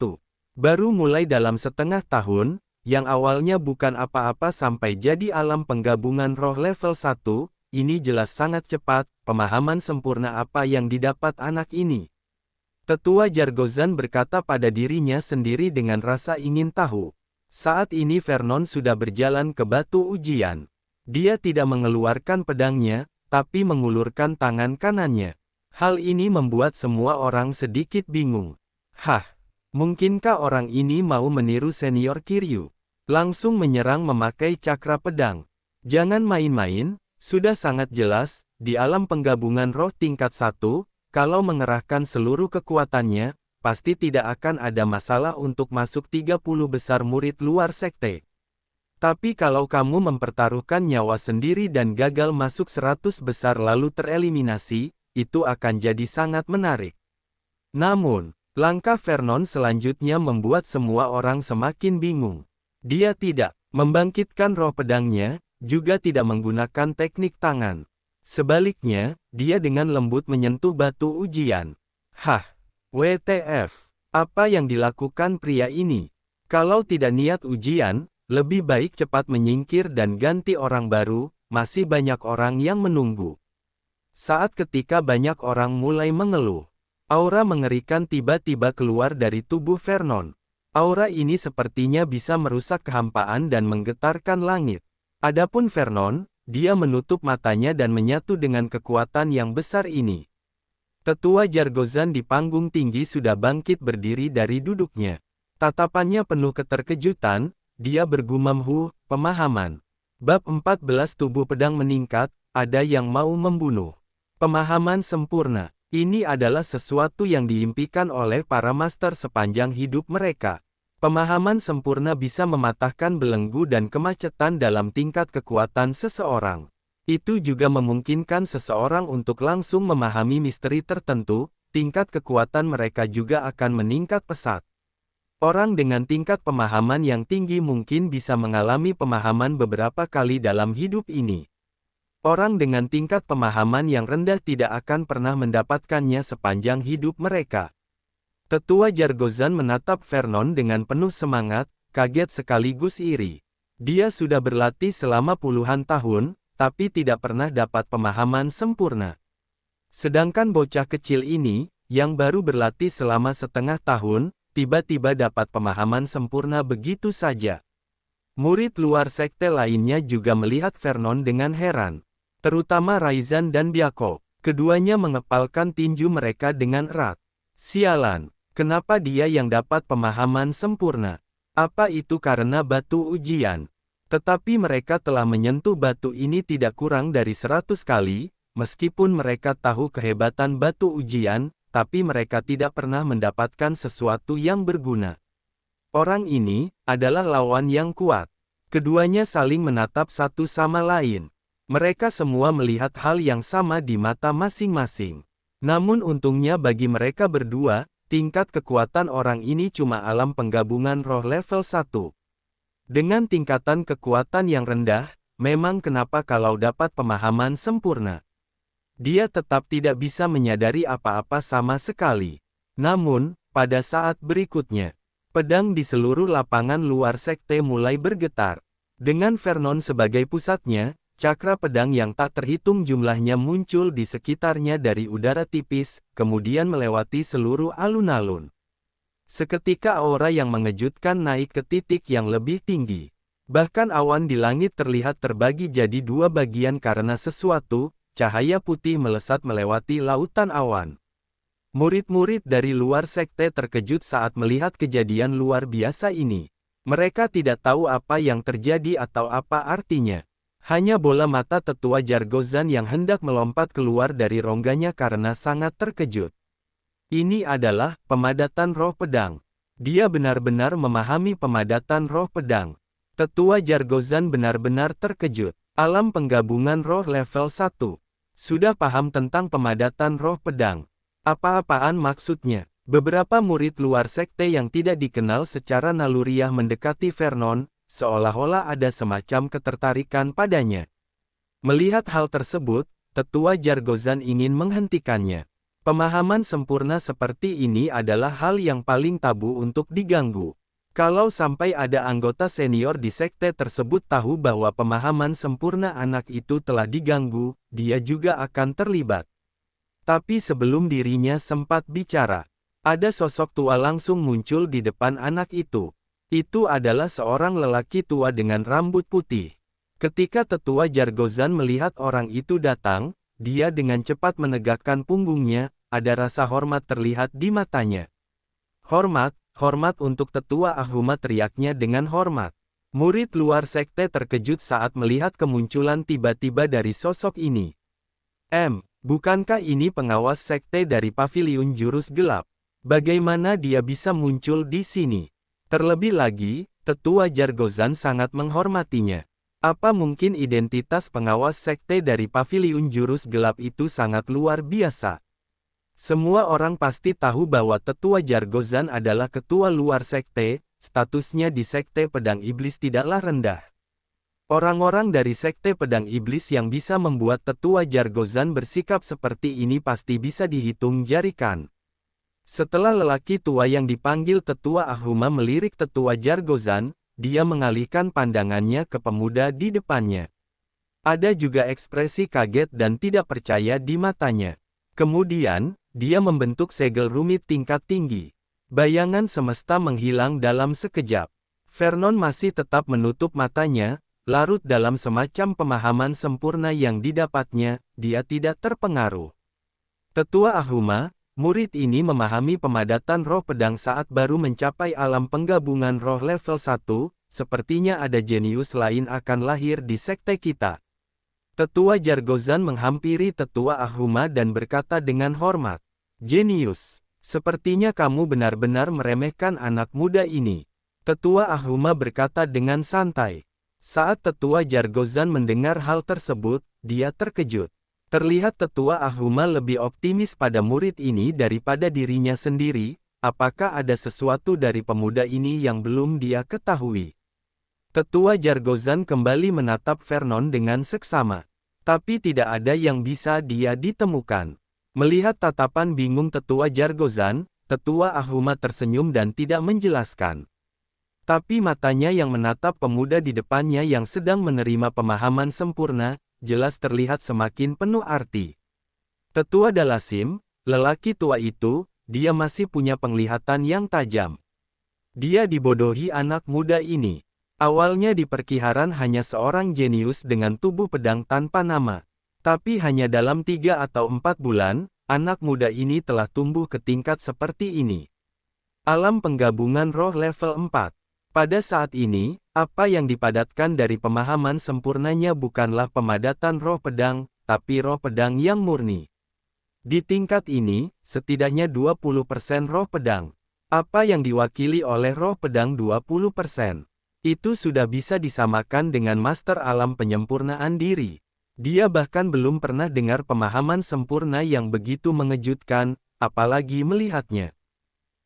Baru mulai dalam setengah tahun, yang awalnya bukan apa-apa sampai jadi alam penggabungan roh level 1, ini jelas sangat cepat, pemahaman sempurna apa yang didapat anak ini. Tetua Jargozan berkata pada dirinya sendiri dengan rasa ingin tahu. Saat ini Vernon sudah berjalan ke batu ujian. Dia tidak mengeluarkan pedangnya, tapi mengulurkan tangan kanannya. Hal ini membuat semua orang sedikit bingung. Hah, Mungkinkah orang ini mau meniru senior Kiryu? Langsung menyerang memakai cakra pedang. Jangan main-main, sudah sangat jelas, di alam penggabungan roh tingkat 1, kalau mengerahkan seluruh kekuatannya, pasti tidak akan ada masalah untuk masuk 30 besar murid luar sekte. Tapi kalau kamu mempertaruhkan nyawa sendiri dan gagal masuk 100 besar lalu tereliminasi, itu akan jadi sangat menarik. Namun, langkah Vernon selanjutnya membuat semua orang semakin bingung. Dia tidak membangkitkan roh pedangnya, juga tidak menggunakan teknik tangan. Sebaliknya, dia dengan lembut menyentuh batu ujian. Hah, WTF, apa yang dilakukan pria ini? Kalau tidak niat ujian, lebih baik cepat menyingkir dan ganti orang baru, masih banyak orang yang menunggu. Saat ketika banyak orang mulai mengeluh, aura mengerikan tiba-tiba keluar dari tubuh Vernon. Aura ini sepertinya bisa merusak kehampaan dan menggetarkan langit. Adapun Vernon, dia menutup matanya dan menyatu dengan kekuatan yang besar ini. Tetua Jargozan di panggung tinggi sudah bangkit berdiri dari duduknya. Tatapannya penuh keterkejutan. Dia bergumam, pemahaman. Bab 14 tubuh pedang meningkat, ada yang mau membunuh. Pemahaman sempurna. Ini adalah sesuatu yang diimpikan oleh para master sepanjang hidup mereka. Pemahaman sempurna bisa mematahkan belenggu dan kemacetan dalam tingkat kekuatan seseorang. Itu juga memungkinkan seseorang untuk langsung memahami misteri tertentu, tingkat kekuatan mereka juga akan meningkat pesat. Orang dengan tingkat pemahaman yang tinggi mungkin bisa mengalami pemahaman beberapa kali dalam hidup ini. Orang dengan tingkat pemahaman yang rendah tidak akan pernah mendapatkannya sepanjang hidup mereka. Tetua Jargozan menatap Vernon dengan penuh semangat, kaget sekaligus iri. Dia sudah berlatih selama puluhan tahun, tapi tidak pernah dapat pemahaman sempurna. Sedangkan bocah kecil ini, yang baru berlatih selama setengah tahun, tiba-tiba dapat pemahaman sempurna begitu saja. Murid luar sekte lainnya juga melihat Vernon dengan heran. Terutama Raizan dan Byako. Keduanya mengepalkan tinju mereka dengan erat. Sialan, kenapa dia yang dapat pemahaman sempurna? Apa itu karena batu ujian? Tetapi mereka telah menyentuh batu ini tidak kurang dari 100 kali, meskipun mereka tahu kehebatan batu ujian, tapi mereka tidak pernah mendapatkan sesuatu yang berguna. Orang ini adalah lawan yang kuat. Keduanya saling menatap satu sama lain. Mereka semua melihat hal yang sama di mata masing-masing. Namun untungnya bagi mereka berdua, tingkat kekuatan orang ini cuma alam penggabungan roh level 1. Dengan tingkatan kekuatan yang rendah, memang kenapa kalau dapat pemahaman sempurna. Dia tetap tidak bisa menyadari apa-apa sama sekali. Namun, pada saat berikutnya, pedang di seluruh lapangan luar sekte mulai bergetar. Dengan Vernon sebagai pusatnya, cakra pedang yang tak terhitung jumlahnya muncul di sekitarnya dari udara tipis, kemudian melewati seluruh alun-alun. Seketika aura yang mengejutkan naik ke titik yang lebih tinggi. Bahkan awan di langit terlihat terbagi jadi dua bagian karena sesuatu, cahaya putih melesat melewati lautan awan. Murid-murid dari luar sekte terkejut saat melihat kejadian luar biasa ini. Mereka tidak tahu apa yang terjadi atau apa artinya. Hanya bola mata tetua Jargozan yang hendak melompat keluar dari rongganya karena sangat terkejut. Ini adalah pemadatan roh pedang. Dia benar-benar memahami pemadatan roh pedang. Tetua Jargozan benar-benar terkejut. Alam penggabungan roh level 1. Sudah paham tentang pemadatan roh pedang. Apa-apaan maksudnya? Beberapa murid luar sekte yang tidak dikenal secara naluriah mendekati Vernon, seolah-olah ada semacam ketertarikan padanya. Melihat hal tersebut, tetua Jargozan ingin menghentikannya. Pemahaman sempurna seperti ini adalah hal yang paling tabu untuk diganggu. Kalau sampai ada anggota senior di sekte tersebut tahu bahwa pemahaman sempurna anak itu telah diganggu, dia juga akan terlibat. Tapi sebelum dirinya sempat bicara, ada sosok tua langsung muncul di depan anak itu. Itu adalah seorang lelaki tua dengan rambut putih. Ketika tetua Jargozan melihat orang itu datang, dia dengan cepat menegakkan punggungnya, ada rasa hormat terlihat di matanya. Hormat, Hormat untuk tetua Ahuma, teriaknya dengan hormat. Murid luar sekte terkejut saat melihat kemunculan tiba-tiba dari sosok ini. Bukankah ini pengawas sekte dari Paviliun Jurus Gelap? Bagaimana dia bisa muncul di sini? Terlebih lagi, tetua Jargozan sangat menghormatinya. Apa mungkin identitas pengawas sekte dari Paviliun Jurus Gelap itu sangat luar biasa? Semua orang pasti tahu bahwa tetua Jargozan adalah ketua luar sekte, statusnya di sekte pedang iblis tidaklah rendah. Orang-orang dari sekte pedang iblis yang bisa membuat tetua Jargozan bersikap seperti ini pasti bisa dihitung jarikan. Setelah lelaki tua yang dipanggil tetua Ahuma melirik tetua Jargozan, dia mengalihkan pandangannya ke pemuda di depannya. Ada juga ekspresi kaget dan tidak percaya di matanya. Kemudian, dia membentuk segel rumit tingkat tinggi. Bayangan semesta menghilang dalam sekejap. Vernon masih tetap menutup matanya, larut dalam semacam pemahaman sempurna yang didapatnya, dia tidak terpengaruh. Tetua Ahuma, murid ini memahami pemadatan roh pedang saat baru mencapai alam penggabungan roh level 1, sepertinya ada jenius lain akan lahir di sekte kita. Tetua Jargozan menghampiri tetua Ahuma dan berkata dengan hormat, "Jenius, sepertinya kamu benar-benar meremehkan anak muda ini." Tetua Ahuma berkata dengan santai. Saat tetua Jargozan mendengar hal tersebut, dia terkejut. Terlihat tetua Ahuma lebih optimis pada murid ini daripada dirinya sendiri. Apakah ada sesuatu dari pemuda ini yang belum dia ketahui? Tetua Jargozan kembali menatap Vernon dengan seksama. Tapi tidak ada yang bisa dia ditemukan. Melihat tatapan bingung tetua Jargozan, tetua Ahuma tersenyum dan tidak menjelaskan. Tapi matanya yang menatap pemuda di depannya yang sedang menerima pemahaman sempurna, jelas terlihat semakin penuh arti. Tetua Dalasim, lelaki tua itu, dia masih punya penglihatan yang tajam. Dia dibodohi anak muda ini. Awalnya di perkiharan hanya seorang jenius dengan tubuh pedang tanpa nama. Tapi hanya dalam 3 atau 4 bulan, anak muda ini telah tumbuh ke tingkat seperti ini. Alam penggabungan roh level 4. Pada saat ini, apa yang dipadatkan dari pemahaman sempurnanya bukanlah pemadatan roh pedang, tapi roh pedang yang murni. Di tingkat ini, setidaknya 20% roh pedang. Apa yang diwakili oleh roh pedang 20%? Itu sudah bisa disamakan dengan master alam penyempurnaan diri. Dia bahkan belum pernah dengar pemahaman sempurna yang begitu mengejutkan, apalagi melihatnya.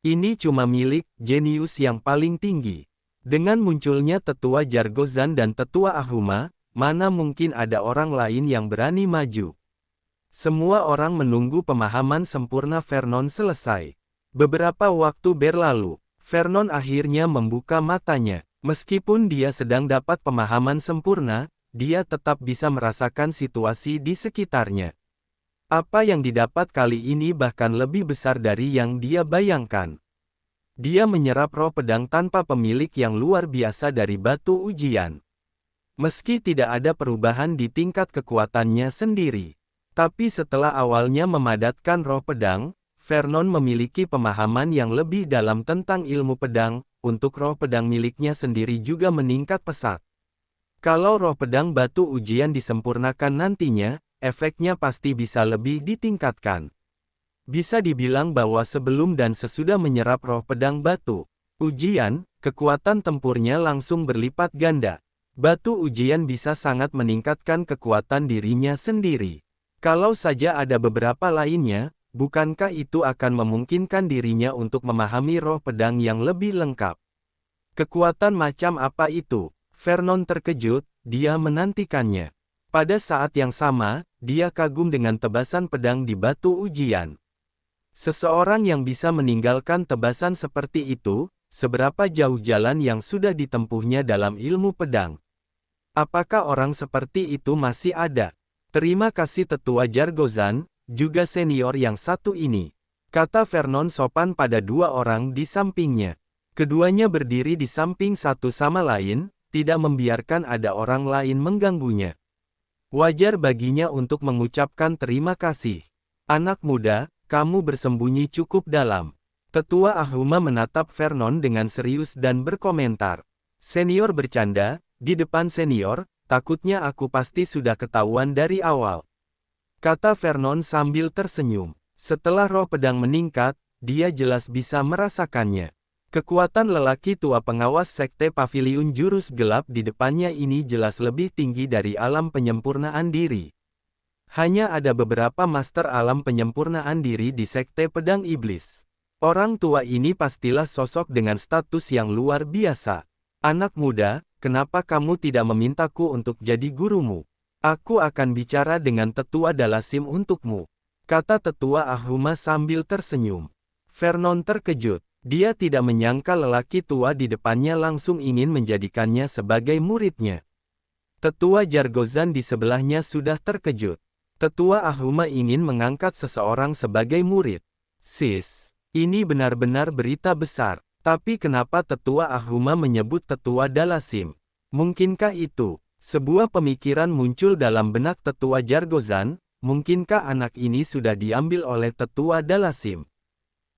Ini cuma milik jenius yang paling tinggi. Dengan munculnya tetua Jargozan dan tetua Ahuma, mana mungkin ada orang lain yang berani maju. Semua orang menunggu pemahaman sempurna Vernon selesai. Beberapa waktu berlalu, Vernon akhirnya membuka matanya. Meskipun dia sedang dapat pemahaman sempurna, dia tetap bisa merasakan situasi di sekitarnya. Apa yang didapat kali ini bahkan lebih besar dari yang dia bayangkan. Dia menyerap roh pedang tanpa pemilik yang luar biasa dari batu ujian. Meski tidak ada perubahan di tingkat kekuatannya sendiri. Tapi setelah awalnya memadatkan roh pedang, Vernon memiliki pemahaman yang lebih dalam tentang ilmu pedang. Untuk roh pedang miliknya sendiri juga meningkat pesat. Kalau roh pedang batu ujian disempurnakan nantinya, efeknya pasti bisa lebih ditingkatkan. Bisa dibilang bahwa sebelum dan sesudah menyerap roh pedang batu ujian, kekuatan tempurnya langsung berlipat ganda. Batu ujian bisa sangat meningkatkan kekuatan dirinya sendiri. Kalau saja ada beberapa lainnya, bukankah itu akan memungkinkan dirinya untuk memahami roh pedang yang lebih lengkap? Kekuatan macam apa itu? Vernon terkejut, dia menantikannya. Pada saat yang sama, dia kagum dengan tebasan pedang di batu ujian. Seseorang yang bisa meninggalkan tebasan seperti itu, seberapa jauh jalan yang sudah ditempuhnya dalam ilmu pedang? Apakah orang seperti itu masih ada? Terima kasih tetua Jargozan, juga senior yang satu ini, kata Vernon sopan pada dua orang di sampingnya. Keduanya berdiri di samping satu sama lain, tidak membiarkan ada orang lain mengganggunya. Wajar baginya untuk mengucapkan terima kasih. Anak muda, kamu bersembunyi cukup dalam. Tetua Ahuma menatap Vernon dengan serius dan berkomentar. Senior bercanda, di depan senior, takutnya aku pasti sudah ketahuan dari awal. Kata Vernon sambil tersenyum. Setelah roh pedang meningkat, dia jelas bisa merasakannya. Kekuatan lelaki tua pengawas sekte paviliun jurus gelap di depannya ini jelas lebih tinggi dari alam penyempurnaan diri. Hanya ada beberapa master alam penyempurnaan diri di sekte pedang iblis. Orang tua ini pastilah sosok dengan status yang luar biasa. Anak muda, kenapa kamu tidak memintaku untuk jadi gurumu? Aku akan bicara dengan Tetua Dalasim untukmu. Kata Tetua Ahuma sambil tersenyum. Vernon terkejut. Dia tidak menyangka lelaki tua di depannya langsung ingin menjadikannya sebagai muridnya. Tetua Jargozan di sebelahnya sudah terkejut. Tetua Ahuma ingin mengangkat seseorang sebagai murid. Sis, ini benar-benar berita besar. Tapi kenapa Tetua Ahuma menyebut Tetua Dalasim? Mungkinkah itu? Sebuah pemikiran muncul dalam benak Tetua Jargozan, mungkinkah anak ini sudah diambil oleh Tetua Dalasim?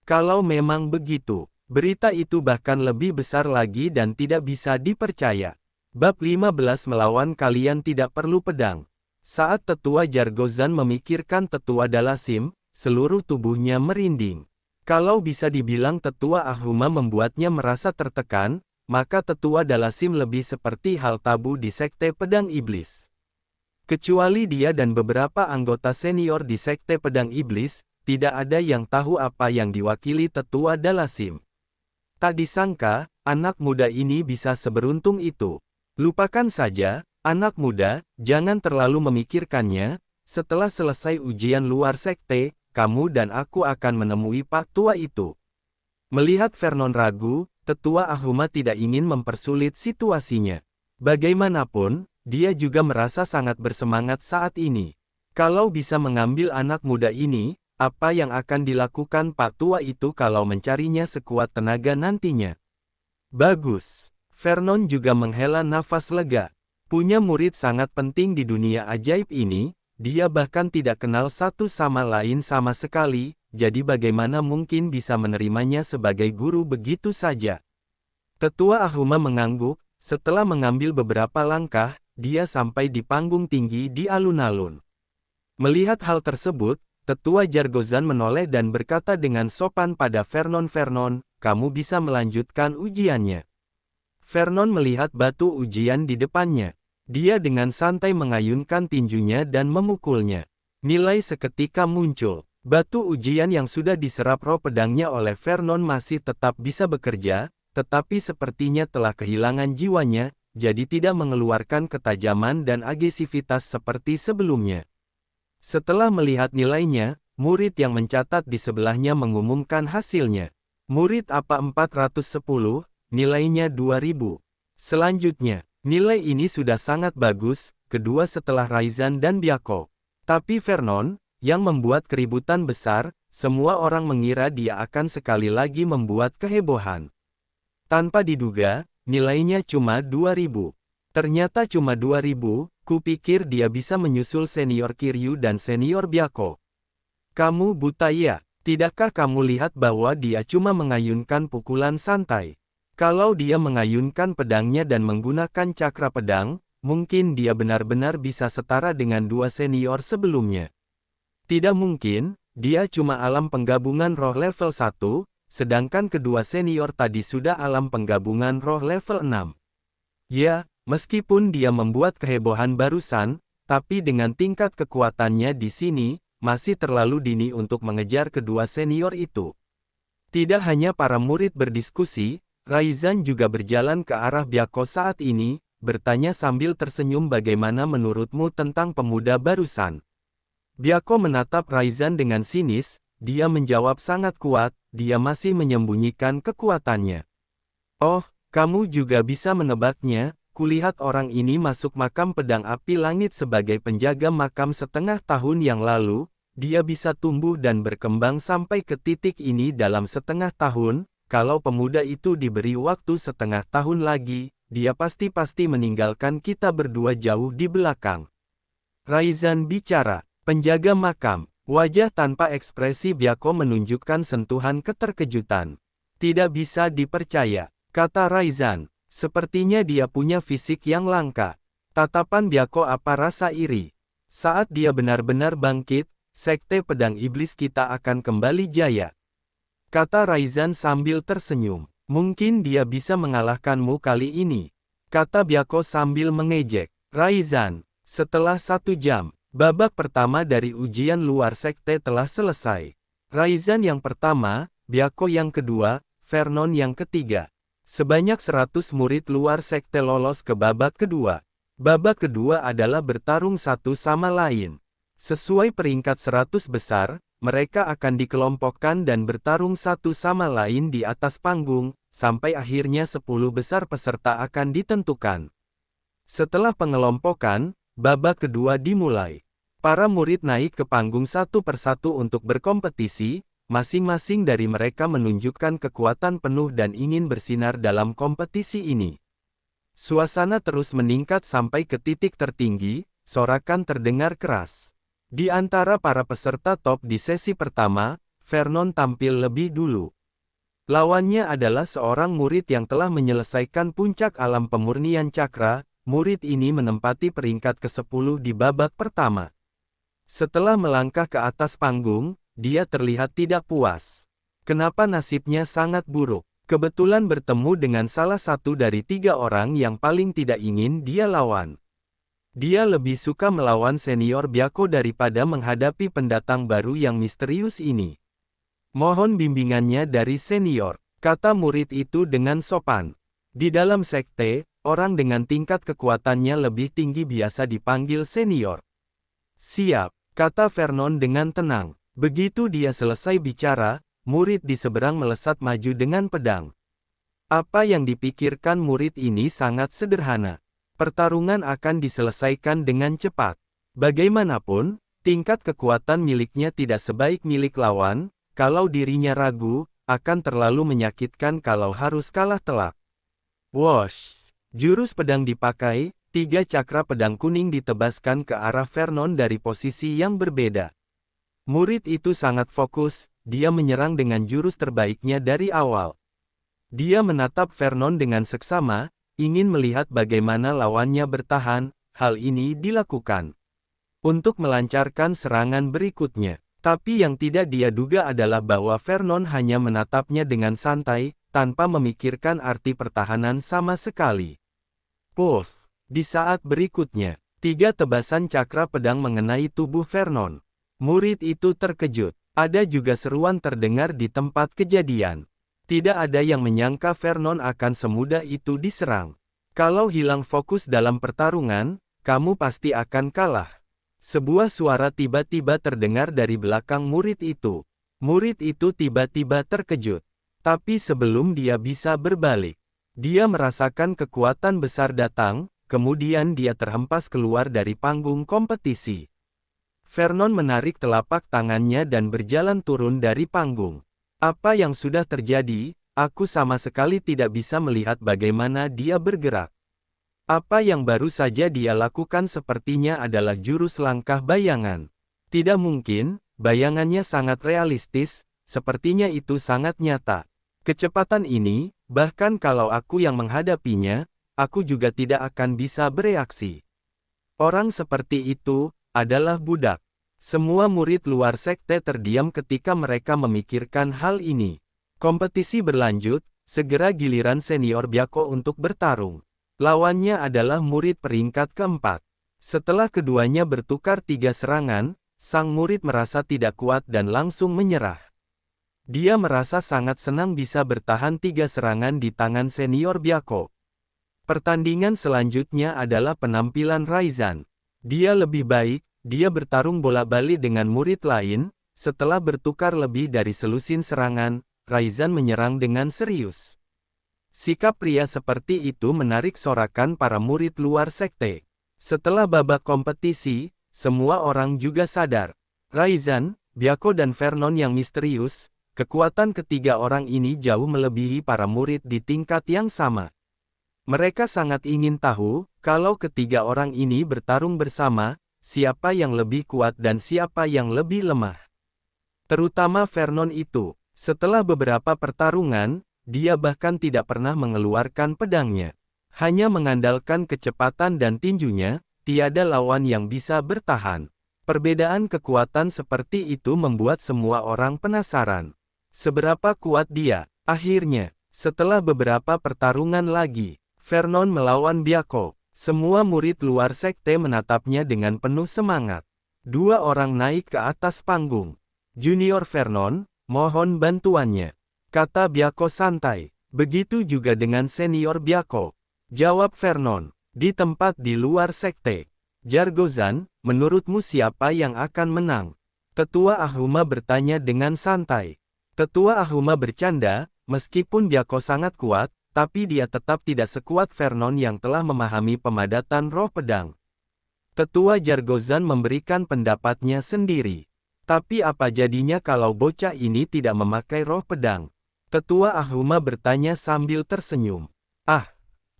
Kalau memang begitu, berita itu bahkan lebih besar lagi dan tidak bisa dipercaya. Bab 15 melawan kalian tidak perlu pedang. Saat Tetua Jargozan memikirkan Tetua Dalasim, seluruh tubuhnya merinding. Kalau bisa dibilang Tetua Ahuma membuatnya merasa tertekan, maka Tetua Dalasim lebih seperti hal tabu di sekte pedang iblis. Kecuali dia dan beberapa anggota senior di sekte pedang iblis, tidak ada yang tahu apa yang diwakili Tetua Dalasim. Tak disangka, anak muda ini bisa seberuntung itu. Lupakan saja, anak muda, jangan terlalu memikirkannya. Setelah selesai ujian luar sekte, kamu dan aku akan menemui Pak Tua itu. Melihat Vernon ragu, Tetua Ahuma tidak ingin mempersulit situasinya. Bagaimanapun, dia juga merasa sangat bersemangat saat ini. Kalau bisa mengambil anak muda ini, apa yang akan dilakukan Pak Tua itu kalau mencarinya sekuat tenaga nantinya? Bagus. Vernon juga menghela nafas lega. Punya murid sangat penting di dunia ajaib ini, dia bahkan tidak kenal satu sama lain sama sekali, jadi bagaimana mungkin bisa menerimanya sebagai guru begitu saja? Tetua Ahuma mengangguk, setelah mengambil beberapa langkah, dia sampai di panggung tinggi di alun-alun. Melihat hal tersebut, Tetua Jargozan menoleh dan berkata dengan sopan pada Vernon, "Vernon, kamu bisa melanjutkan ujiannya." Vernon melihat batu ujian di depannya. Dia dengan santai mengayunkan tinjunya dan memukulnya. Nilai seketika muncul. Batu ujian yang sudah diserap roh pedangnya oleh Vernon masih tetap bisa bekerja, tetapi sepertinya telah kehilangan jiwanya, jadi tidak mengeluarkan ketajaman dan agresivitas seperti sebelumnya. Setelah melihat nilainya, murid yang mencatat di sebelahnya mengumumkan hasilnya. Murid apa 410, nilainya 2000. Selanjutnya, nilai ini sudah sangat bagus, kedua setelah Raizan dan Byako. Tapi Vernon, yang membuat keributan besar, semua orang mengira dia akan sekali lagi membuat kehebohan. Tanpa diduga, nilainya cuma 2000. Ternyata cuma 2000, kupikir dia bisa menyusul senior Kiryu dan senior Byako. Kamu buta ya? Tidakkah kamu lihat bahwa dia cuma mengayunkan pukulan santai? Kalau dia mengayunkan pedangnya dan menggunakan cakra pedang, mungkin dia benar-benar bisa setara dengan dua senior sebelumnya. Tidak mungkin, dia cuma alam penggabungan roh level 1, sedangkan kedua senior tadi sudah alam penggabungan roh level 6. Ya, meskipun dia membuat kehebohan barusan, tapi dengan tingkat kekuatannya di sini, masih terlalu dini untuk mengejar kedua senior itu. Tidak hanya para murid berdiskusi, Raizan juga berjalan ke arah Byako saat ini, bertanya sambil tersenyum, "Bagaimana menurutmu tentang pemuda barusan?" Byako menatap Raizan dengan sinis, dia menjawab, "Sangat kuat, dia masih menyembunyikan kekuatannya." "Oh, kamu juga bisa menebaknya. Kulihat orang ini masuk makam pedang api langit sebagai penjaga makam setengah tahun yang lalu, dia bisa tumbuh dan berkembang sampai ke titik ini dalam setengah tahun. Kalau pemuda itu diberi waktu setengah tahun lagi, dia pasti meninggalkan kita berdua jauh di belakang." Raizan bicara, "Penjaga makam, Wajah tanpa ekspresi Byako menunjukkan sentuhan keterkejutan. Tidak bisa dipercaya, kata Raizan. Sepertinya dia punya fisik yang langka. Tatapan Byako apa rasa iri. Saat dia benar-benar bangkit, Sekte Pedang Iblis kita akan kembali jaya. Kata Raizan sambil tersenyum. Mungkin dia bisa mengalahkanmu kali ini. Kata Byako sambil mengejek. Raizan, setelah 1 jam, babak pertama dari ujian luar sekte telah selesai. Raizan yang pertama, Byako yang kedua, Vernon yang ketiga. Sebanyak 100 murid luar sekte lolos ke babak kedua. Babak kedua adalah bertarung satu sama lain. Sesuai peringkat 100 besar, mereka akan dikelompokkan dan bertarung satu sama lain di atas panggung, sampai akhirnya 10 besar peserta akan ditentukan. Setelah pengelompokan, babak kedua dimulai. Para murid naik ke panggung satu persatu untuk berkompetisi, masing-masing dari mereka menunjukkan kekuatan penuh dan ingin bersinar dalam kompetisi ini. Suasana terus meningkat sampai ke titik tertinggi, sorakan terdengar keras. Di antara para peserta top di sesi pertama, Vernon tampil lebih dulu. Lawannya adalah seorang murid yang telah menyelesaikan puncak alam pemurnian cakra. Murid ini menempati peringkat ke-10 di babak pertama. Setelah melangkah ke atas panggung, dia terlihat tidak puas. Kenapa nasibnya sangat buruk? Kebetulan bertemu dengan salah satu dari 3 orang yang paling tidak ingin dia lawan. Dia lebih suka melawan senior Byako daripada menghadapi pendatang baru yang misterius ini. Mohon bimbingannya dari senior, kata murid itu dengan sopan. Di dalam sekte, orang dengan tingkat kekuatannya lebih tinggi biasa dipanggil senior. Siap, kata Vernon dengan tenang. Begitu dia selesai bicara, murid di seberang melesat maju dengan pedang. Apa yang dipikirkan murid ini sangat sederhana. Pertarungan akan diselesaikan dengan cepat. Bagaimanapun, tingkat kekuatan miliknya tidak sebaik milik lawan. Kalau dirinya ragu, akan terlalu menyakitkan kalau harus kalah telak. Wosh! Jurus pedang dipakai. 3 cakra pedang kuning ditebaskan ke arah Vernon dari posisi yang berbeda. Murid itu sangat fokus, dia menyerang dengan jurus terbaiknya dari awal. Dia menatap Vernon dengan seksama, ingin melihat bagaimana lawannya bertahan. Hal ini dilakukan untuk melancarkan serangan berikutnya. Tapi yang tidak dia duga adalah bahwa Vernon hanya menatapnya dengan santai, tanpa memikirkan arti pertahanan sama sekali. Puff! Di saat berikutnya, 3 tebasan cakra pedang mengenai tubuh Vernon. Murid itu terkejut. Ada juga seruan terdengar di tempat kejadian. Tidak ada yang menyangka Vernon akan semudah itu diserang. Kalau hilang fokus dalam pertarungan, kamu pasti akan kalah. Sebuah suara tiba-tiba terdengar dari belakang murid itu. Murid itu tiba-tiba terkejut. Tapi sebelum dia bisa berbalik, dia merasakan kekuatan besar datang. Kemudian dia terhempas keluar dari panggung kompetisi. Vernon menarik telapak tangannya dan berjalan turun dari panggung. Apa yang sudah terjadi? Aku sama sekali tidak bisa melihat bagaimana dia bergerak. Apa yang baru saja dia lakukan sepertinya adalah jurus langkah bayangan. Tidak mungkin, bayangannya sangat realistis, sepertinya itu sangat nyata. Kecepatan ini, bahkan kalau aku yang menghadapinya, aku juga tidak akan bisa bereaksi. Orang seperti itu adalah budak. Semua murid luar sekte terdiam ketika mereka memikirkan hal ini. Kompetisi berlanjut, segera giliran senior Byako untuk bertarung. Lawannya adalah murid peringkat keempat. Setelah keduanya bertukar 3 serangan, sang murid merasa tidak kuat dan langsung menyerah. Dia merasa sangat senang bisa bertahan 3 serangan di tangan senior Byako. Pertandingan selanjutnya adalah penampilan Raizan. Dia lebih baik, dia bertarung bola-balik dengan murid lain. Setelah bertukar lebih dari selusin serangan, Raizan menyerang dengan serius. Sikap pria seperti itu menarik sorakan para murid luar sekte. Setelah babak kompetisi, semua orang juga sadar. Raizan, Byako dan Vernon yang misterius, kekuatan ketiga orang ini jauh melebihi para murid di tingkat yang sama. Mereka sangat ingin tahu, kalau ketiga orang ini bertarung bersama, siapa yang lebih kuat dan siapa yang lebih lemah. Terutama Vernon itu, setelah beberapa pertarungan, dia bahkan tidak pernah mengeluarkan pedangnya. Hanya mengandalkan kecepatan dan tinjunya, tiada lawan yang bisa bertahan. Perbedaan kekuatan seperti itu membuat semua orang penasaran. Seberapa kuat dia? Akhirnya, setelah beberapa pertarungan lagi, Vernon melawan Byakko. Semua murid luar sekte menatapnya dengan penuh semangat. Dua orang naik ke atas panggung. Junior Vernon, mohon bantuannya, kata Byakko santai. Begitu juga dengan senior Byakko, jawab Vernon. Di tempat di luar sekte, Jargozan, menurutmu siapa yang akan menang? Tetua Ahuma bertanya dengan santai. Tetua Ahuma bercanda, meskipun Byakko sangat kuat, tapi dia tetap tidak sekuat Vernon yang telah memahami pemadatan roh pedang. Tetua Jargozan memberikan pendapatnya sendiri. Tapi apa jadinya kalau bocah ini tidak memakai roh pedang? Tetua Ahuma bertanya sambil tersenyum. Ah,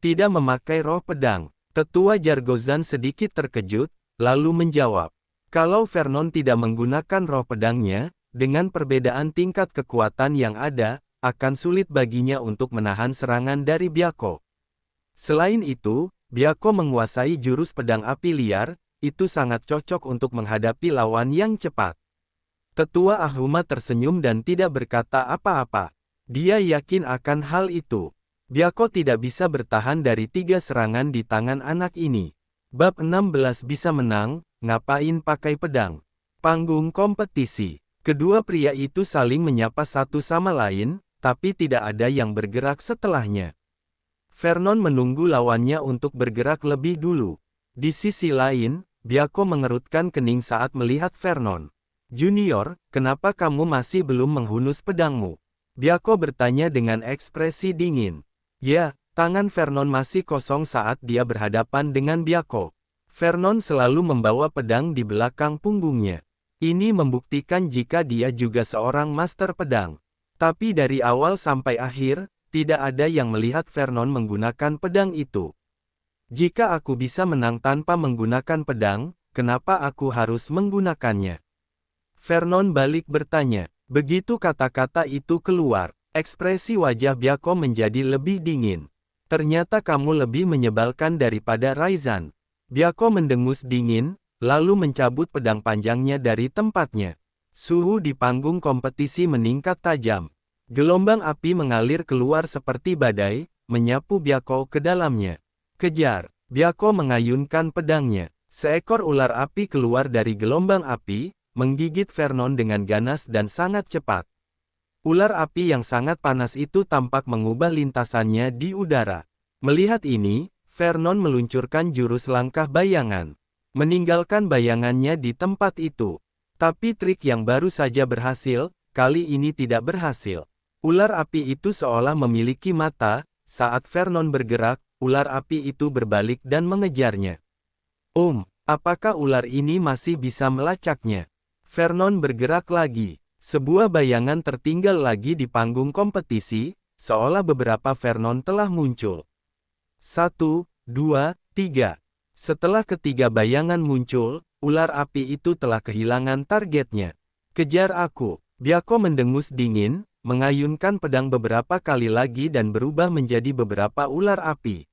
tidak memakai roh pedang. Tetua Jargozan sedikit terkejut, lalu menjawab. Kalau Vernon tidak menggunakan roh pedangnya, dengan perbedaan tingkat kekuatan yang ada, akan sulit baginya untuk menahan serangan dari Byakko. Selain itu, Byakko menguasai jurus pedang api liar, itu sangat cocok untuk menghadapi lawan yang cepat. Tetua Ahuma tersenyum dan tidak berkata apa-apa. Dia yakin akan hal itu. Byakko tidak bisa bertahan dari 3 serangan di tangan anak ini. Bab 16 bisa menang, ngapain pakai pedang? Panggung kompetisi. Kedua pria itu saling menyapa satu sama lain, tapi tidak ada yang bergerak setelahnya. Vernon menunggu lawannya untuk bergerak lebih dulu. Di sisi lain, Byakko mengerutkan kening saat melihat Vernon. Junior, kenapa kamu masih belum menghunus pedangmu? Byakko bertanya dengan ekspresi dingin. Ya, tangan Vernon masih kosong saat dia berhadapan dengan Byakko. Vernon selalu membawa pedang di belakang punggungnya. Ini membuktikan jika dia juga seorang master pedang. Tapi dari awal sampai akhir, tidak ada yang melihat Vernon menggunakan pedang itu. Jika aku bisa menang tanpa menggunakan pedang, kenapa aku harus menggunakannya? Vernon balik bertanya. Begitu kata-kata itu keluar, ekspresi wajah Byakko menjadi lebih dingin. Ternyata kamu lebih menyebalkan daripada Raizan. Byakko mendengus dingin, lalu mencabut pedang panjangnya dari tempatnya. Suhu di panggung kompetisi meningkat tajam. Gelombang api mengalir keluar seperti badai, menyapu Byakko ke dalamnya. Kejar! Byakko mengayunkan pedangnya. Seekor ular api keluar dari gelombang api, menggigit Vernon dengan ganas dan sangat cepat. Ular api yang sangat panas itu tampak mengubah lintasannya di udara. Melihat ini, Vernon meluncurkan jurus langkah bayangan. Meninggalkan bayangannya di tempat itu. Tapi trik yang baru saja berhasil, kali ini tidak berhasil. Ular api itu seolah memiliki mata, saat Vernon bergerak, ular api itu berbalik dan mengejarnya. Apakah ular ini masih bisa melacaknya? Vernon bergerak lagi. Sebuah bayangan tertinggal lagi di panggung kompetisi, seolah beberapa Vernon telah muncul. 1, 2, 3. Setelah ketiga bayangan muncul, ular api itu telah kehilangan targetnya. Kejar aku! Byakko mendengus dingin, mengayunkan pedang beberapa kali lagi dan berubah menjadi beberapa ular api.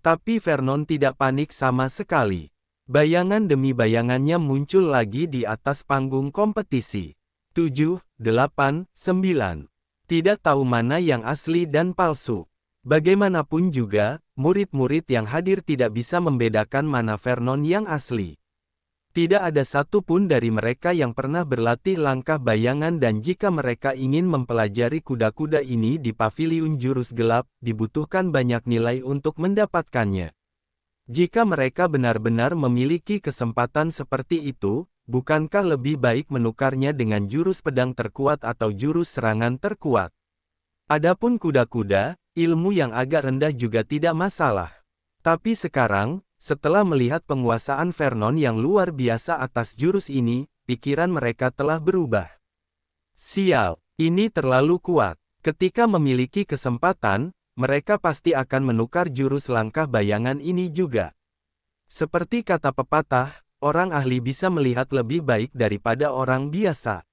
Tapi Vernon tidak panik sama sekali. Bayangan demi bayangannya muncul lagi di atas panggung kompetisi. 7, 8, 9. Tidak tahu mana yang asli dan palsu. Bagaimanapun juga, murid-murid yang hadir tidak bisa membedakan mana Vernon yang asli. Tidak ada satu pun dari mereka yang pernah berlatih langkah bayangan dan jika mereka ingin mempelajari kuda-kuda ini di paviliun jurus gelap, dibutuhkan banyak nilai untuk mendapatkannya. Jika mereka benar-benar memiliki kesempatan seperti itu, bukankah lebih baik menukarnya dengan jurus pedang terkuat atau jurus serangan terkuat? Adapun kuda-kuda, ilmu yang agak rendah juga tidak masalah. Tapi sekarang, setelah melihat penguasaan Vernon yang luar biasa atas jurus ini, pikiran mereka telah berubah. Sial, ini terlalu kuat. Ketika memiliki kesempatan, mereka pasti akan menukar jurus langkah bayangan ini juga. Seperti kata pepatah, orang ahli bisa melihat lebih baik daripada orang biasa.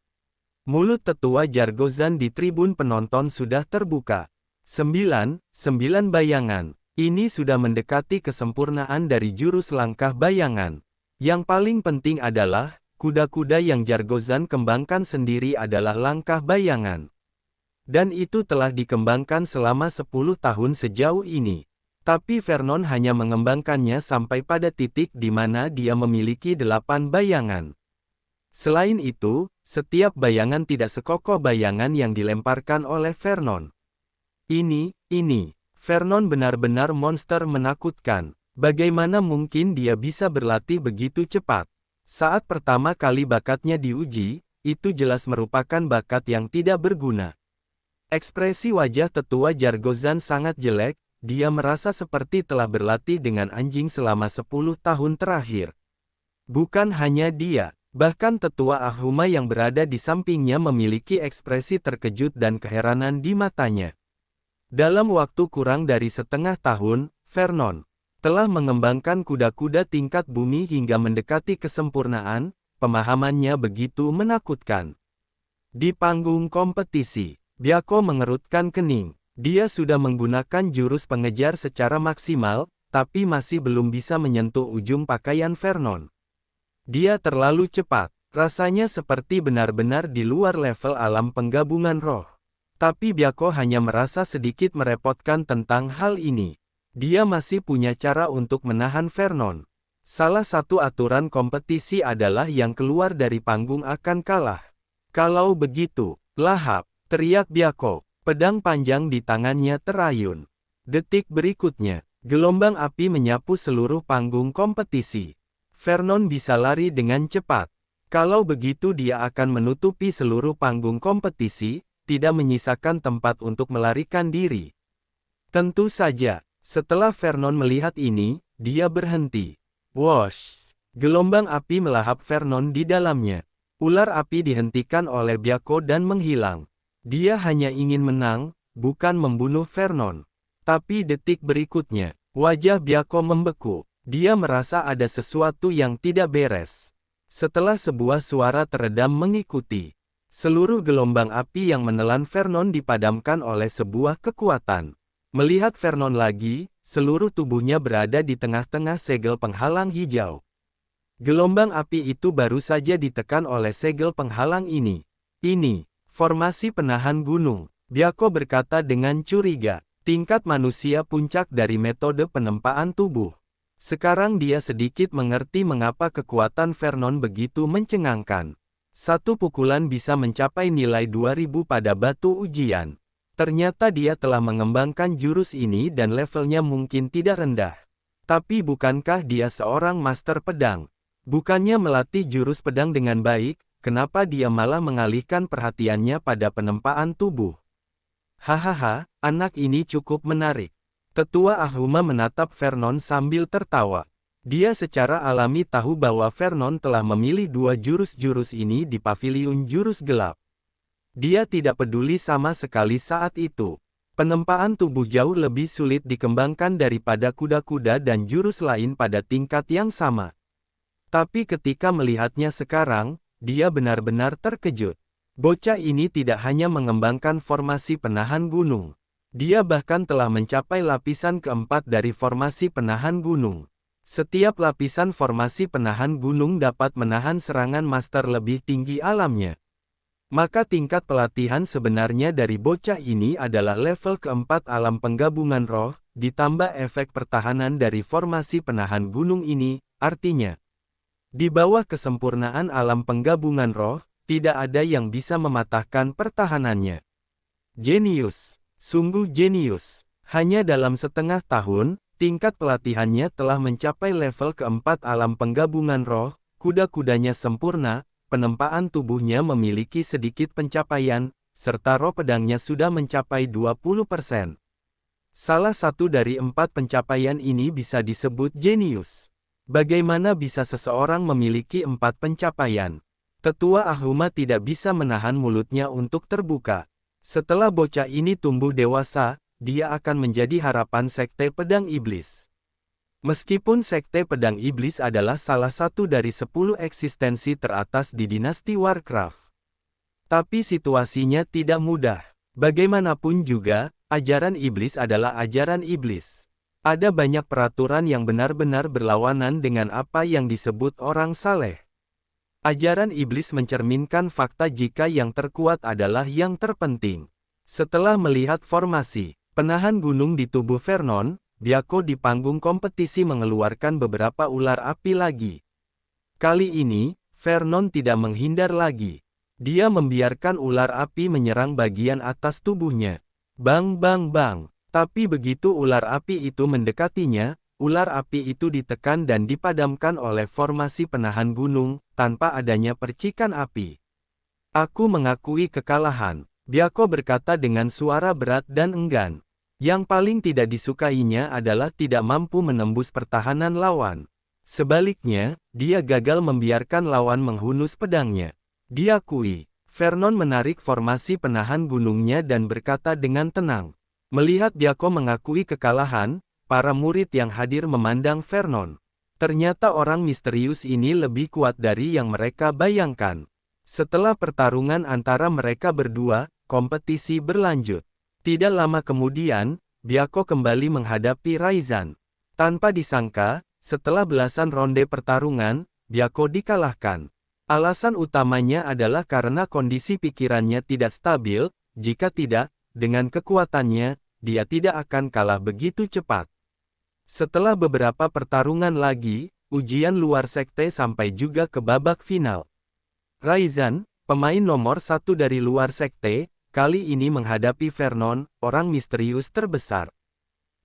Mulut tetua Jargozan di tribun penonton sudah terbuka. 9 bayangan. Ini sudah mendekati kesempurnaan dari jurus langkah bayangan. Yang paling penting adalah, kuda-kuda yang Jargozan kembangkan sendiri adalah langkah bayangan. Dan itu telah dikembangkan selama 10 tahun sejauh ini. Tapi Vernon hanya mengembangkannya sampai pada titik di mana dia memiliki 8 bayangan. Selain itu, setiap bayangan tidak sekokoh bayangan yang dilemparkan oleh Vernon. Ini, Vernon benar-benar monster menakutkan. Bagaimana mungkin dia bisa berlatih begitu cepat? Saat pertama kali bakatnya diuji, itu jelas merupakan bakat yang tidak berguna. Ekspresi wajah tetua Jargozan sangat jelek, dia merasa seperti telah berlatih dengan anjing selama 10 tahun terakhir. Bukan hanya dia, bahkan tetua Ahuma yang berada di sampingnya memiliki ekspresi terkejut dan keheranan di matanya. Dalam waktu kurang dari setengah tahun, Vernon telah mengembangkan kuda-kuda tingkat bumi hingga mendekati kesempurnaan, pemahamannya begitu menakutkan. Di panggung kompetisi, Byako mengerutkan kening. Dia sudah menggunakan jurus pengejar secara maksimal, tapi masih belum bisa menyentuh ujung pakaian Vernon. Dia terlalu cepat, rasanya seperti benar-benar di luar level alam penggabungan roh. Tapi Byako hanya merasa sedikit merepotkan tentang hal ini. Dia masih punya cara untuk menahan Vernon. Salah satu aturan kompetisi adalah yang keluar dari panggung akan kalah. Kalau begitu, lahap, teriak Byako. Pedang panjang di tangannya terayun. Detik berikutnya, gelombang api menyapu seluruh panggung kompetisi. Vernon bisa lari dengan cepat. Kalau begitu dia akan menutupi seluruh panggung kompetisi, tidak menyisakan tempat untuk melarikan diri. Tentu saja, setelah Vernon melihat ini, dia berhenti. Wosh! Gelombang api melahap Vernon di dalamnya. Ular api dihentikan oleh Byako dan menghilang. Dia hanya ingin menang, bukan membunuh Vernon. Tapi detik berikutnya, wajah Byako membeku. Dia merasa ada sesuatu yang tidak beres. Setelah sebuah suara teredam mengikuti, seluruh gelombang api yang menelan Vernon dipadamkan oleh sebuah kekuatan. Melihat Vernon lagi, seluruh tubuhnya berada di tengah-tengah segel penghalang hijau. Gelombang api itu baru saja ditekan oleh segel penghalang ini. Ini formasi penahan gunung, Byako berkata dengan curiga, tingkat manusia puncak dari metode penempaan tubuh. Sekarang dia sedikit mengerti mengapa kekuatan Vernon begitu mencengangkan. Satu pukulan bisa mencapai nilai 2000 pada batu ujian. Ternyata dia telah mengembangkan jurus ini dan levelnya mungkin tidak rendah. Tapi bukankah dia seorang master pedang? Bukannya melatih jurus pedang dengan baik, kenapa dia malah mengalihkan perhatiannya pada penempaan tubuh? Hahaha, anak ini cukup menarik. Tetua Ahuma menatap Vernon sambil tertawa. Dia secara alami tahu bahwa Vernon telah memilih dua jurus-jurus ini di paviliun jurus gelap. Dia tidak peduli sama sekali saat itu. Penempaan tubuh jauh lebih sulit dikembangkan daripada kuda-kuda dan jurus lain pada tingkat yang sama. Tapi ketika melihatnya sekarang, dia benar-benar terkejut. Bocah ini tidak hanya mengembangkan formasi penahan gunung. Dia bahkan telah mencapai lapisan keempat dari formasi penahan gunung. Setiap lapisan formasi penahan gunung dapat menahan serangan master lebih tinggi alamnya. Maka tingkat pelatihan sebenarnya dari bocah ini adalah level keempat alam penggabungan roh, ditambah efek pertahanan dari formasi penahan gunung ini, artinya, di bawah kesempurnaan alam penggabungan roh, tidak ada yang bisa mematahkan pertahanannya. Jenius, sungguh jenius. Hanya dalam setengah tahun, tingkat pelatihannya telah mencapai level keempat alam penggabungan roh, kuda-kudanya sempurna, penempaan tubuhnya memiliki sedikit pencapaian, serta roh pedangnya sudah mencapai 20%. Salah satu dari 4 pencapaian ini bisa disebut jenius. Bagaimana bisa seseorang memiliki 4 pencapaian? Tetua Ahuma tidak bisa menahan mulutnya untuk terbuka. Setelah bocah ini tumbuh dewasa, dia akan menjadi harapan sekte pedang iblis. Meskipun Sekte Pedang Iblis adalah salah satu dari 10 eksistensi teratas di dinasti Warcraft. Tapi situasinya tidak mudah. Bagaimanapun juga, ajaran iblis adalah ajaran iblis. Ada banyak peraturan yang benar-benar berlawanan dengan apa yang disebut orang saleh. Ajaran iblis mencerminkan fakta jika yang terkuat adalah yang terpenting. Setelah melihat formasi penahan gunung di tubuh Vernon, Byakko di panggung kompetisi mengeluarkan beberapa ular api lagi. Kali ini, Vernon tidak menghindar lagi. Dia membiarkan ular api menyerang bagian atas tubuhnya. Bang bang bang. Tapi begitu ular api itu mendekatinya, ular api itu ditekan dan dipadamkan oleh formasi penahan gunung, tanpa adanya percikan api. Aku mengakui kekalahan, Byakko berkata dengan suara berat dan enggan. Yang paling tidak disukainya adalah tidak mampu menembus pertahanan lawan. Sebaliknya, dia gagal membiarkan lawan menghunus pedangnya. Diakui, Vernon menarik formasi penahan gunungnya dan berkata dengan tenang. Melihat Byakko mengakui kekalahan, para murid yang hadir memandang Vernon. Ternyata orang misterius ini lebih kuat dari yang mereka bayangkan. Setelah pertarungan antara mereka berdua, kompetisi berlanjut. Tidak lama kemudian, Byakko kembali menghadapi Raizan. Tanpa disangka, setelah belasan ronde pertarungan, Byakko dikalahkan. Alasan utamanya adalah karena kondisi pikirannya tidak stabil, jika tidak, dengan kekuatannya, dia tidak akan kalah begitu cepat. Setelah beberapa pertarungan lagi, ujian luar sekte sampai juga ke babak final. Raizan, pemain nomor 1 dari luar sekte, kali ini menghadapi Vernon, orang misterius terbesar.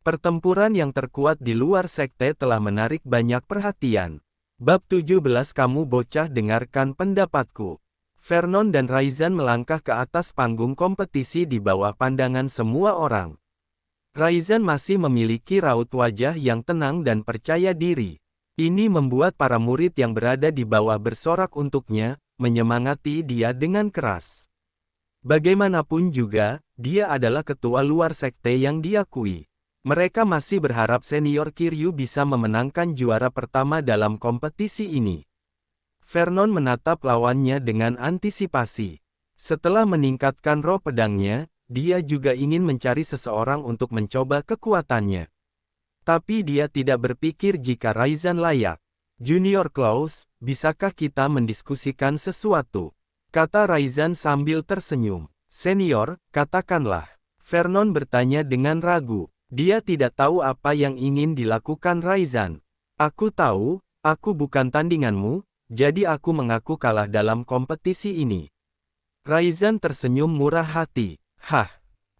Pertempuran yang terkuat di luar sekte telah menarik banyak perhatian. Bab 17 Kamu bocah dengarkan pendapatku. Vernon dan Raizan melangkah ke atas panggung kompetisi di bawah pandangan semua orang. Raizan masih memiliki raut wajah yang tenang dan percaya diri. Ini membuat para murid yang berada di bawah bersorak untuknya, menyemangati dia dengan keras. Bagaimanapun juga, dia adalah ketua luar sekte yang diakui. Mereka masih berharap senior Kiryu bisa memenangkan juara pertama dalam kompetisi ini. Vernon menatap lawannya dengan antisipasi. Setelah meningkatkan roh pedangnya, dia juga ingin mencari seseorang untuk mencoba kekuatannya. Tapi dia tidak berpikir jika Raizan layak. Junior Claus, bisakah kita mendiskusikan sesuatu? Kata Raizan sambil tersenyum. Senior, katakanlah. Vernon bertanya dengan ragu. Dia tidak tahu apa yang ingin dilakukan Raizan. Aku tahu, aku bukan tandinganmu, jadi aku mengaku kalah dalam kompetisi ini. Raizan tersenyum murah hati. Hah?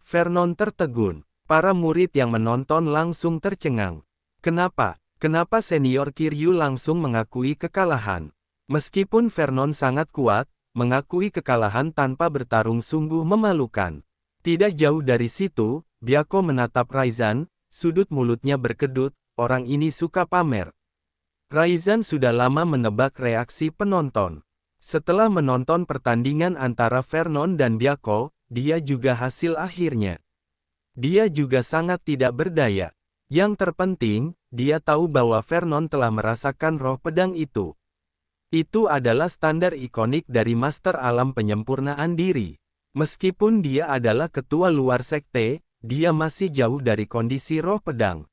Vernon tertegun. Para murid yang menonton langsung tercengang. Kenapa? Kenapa senior Kiryu langsung mengakui kekalahan? Meskipun Vernon sangat kuat, mengakui kekalahan tanpa bertarung sungguh memalukan. Tidak jauh dari situ, Byakko menatap Raizan, sudut mulutnya berkedut, orang ini suka pamer. Raizan sudah lama menebak reaksi penonton. Setelah menonton pertandingan antara Vernon dan Byakko, dia juga hasil akhirnya. Dia juga sangat tidak berdaya. Yang terpenting, dia tahu bahwa Vernon telah merasakan roh pedang itu. Itu adalah standar ikonik dari Master Alam Penyempurnaan Diri. Meskipun dia adalah ketua luar sekte, dia masih jauh dari kondisi roh pedang.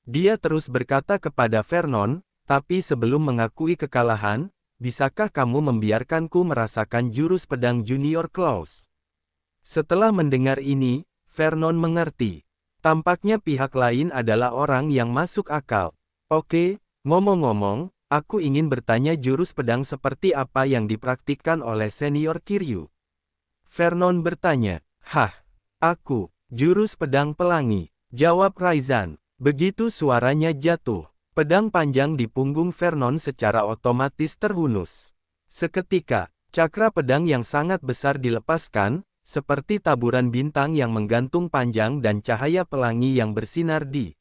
Dia terus berkata kepada Vernon, tapi sebelum mengakui kekalahan, bisakah kamu membiarkanku merasakan jurus pedang Junior Claus? Setelah mendengar ini, Vernon mengerti. Tampaknya pihak lain adalah orang yang masuk akal. Oke, ngomong-ngomong, aku ingin bertanya jurus pedang seperti apa yang dipraktikkan oleh senior Kiryu. Vernon bertanya. Hah, jurus pedang pelangi, jawab Raizan. Begitu suaranya jatuh, pedang panjang di punggung Vernon secara otomatis terhunus. Seketika, cakra pedang yang sangat besar dilepaskan, seperti taburan bintang yang menggantung panjang dan cahaya pelangi yang bersinar di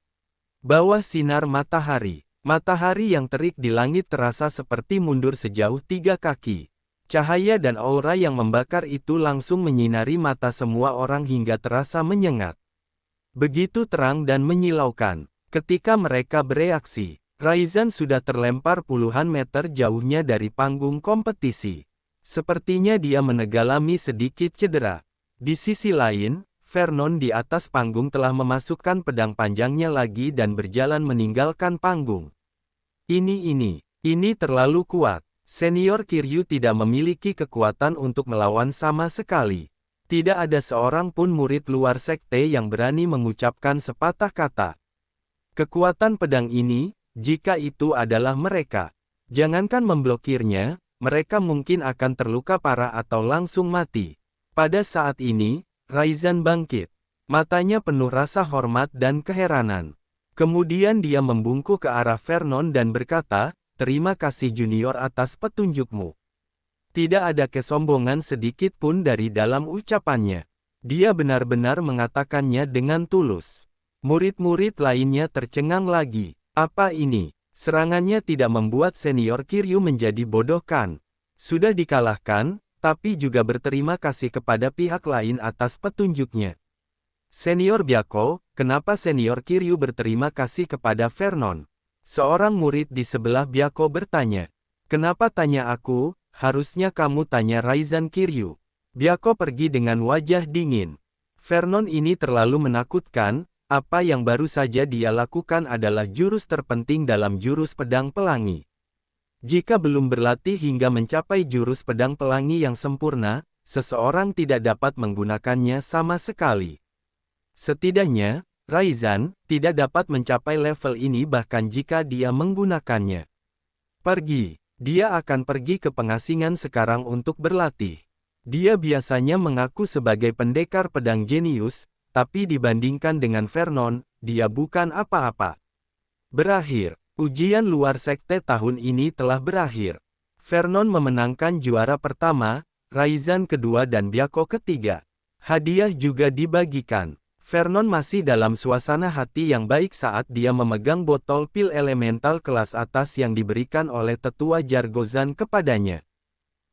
bawah sinar matahari. Matahari yang terik di langit terasa seperti mundur sejauh 3 kaki. Cahaya dan aura yang membakar itu langsung menyinari mata semua orang hingga terasa menyengat. Begitu terang dan menyilaukan. Ketika mereka bereaksi, Raizan sudah terlempar puluhan meter jauhnya dari panggung kompetisi. Sepertinya dia mengalami sedikit cedera. Di sisi lain, Vernon di atas panggung telah memasukkan pedang panjangnya lagi dan berjalan meninggalkan panggung. Ini terlalu kuat. Senior Kiryu tidak memiliki kekuatan untuk melawan sama sekali. Tidak ada seorang pun murid luar sekte yang berani mengucapkan sepatah kata. Kekuatan pedang ini, jika itu adalah mereka, jangankan memblokirnya, mereka mungkin akan terluka parah atau langsung mati. Pada saat ini, Raizan bangkit. Matanya penuh rasa hormat dan keheranan. Kemudian dia membungkuk ke arah Vernon dan berkata, "Terima kasih junior atas petunjukmu." Tidak ada kesombongan sedikit pun dari dalam ucapannya. Dia benar-benar mengatakannya dengan tulus. Murid-murid lainnya tercengang lagi. Apa ini? Serangannya tidak membuat senior Kiryu menjadi bodoh kan? Sudah dikalahkan, tapi juga berterima kasih kepada pihak lain atas petunjuknya. Senior Byako, kenapa senior Kiryu berterima kasih kepada Vernon? Seorang murid di sebelah Byako bertanya. Kenapa tanya aku? Harusnya kamu tanya Raizan Kiryu. Byako pergi dengan wajah dingin. Vernon ini terlalu menakutkan, apa yang baru saja dia lakukan adalah jurus terpenting dalam jurus pedang pelangi. Jika belum berlatih hingga mencapai jurus pedang pelangi yang sempurna, seseorang tidak dapat menggunakannya sama sekali. Setidaknya, Raizan tidak dapat mencapai level ini bahkan jika dia menggunakannya. Pergi. Dia akan pergi ke pengasingan sekarang untuk berlatih. Dia biasanya mengaku sebagai pendekar pedang jenius, tapi dibandingkan dengan Vernon, dia bukan apa-apa. Berakhir. Ujian luar sekte tahun ini telah berakhir. Vernon memenangkan juara pertama, Raizan kedua dan Byako ketiga. Hadiah juga dibagikan. Vernon masih dalam suasana hati yang baik saat dia memegang botol pil elemental kelas atas yang diberikan oleh tetua Jargozan kepadanya.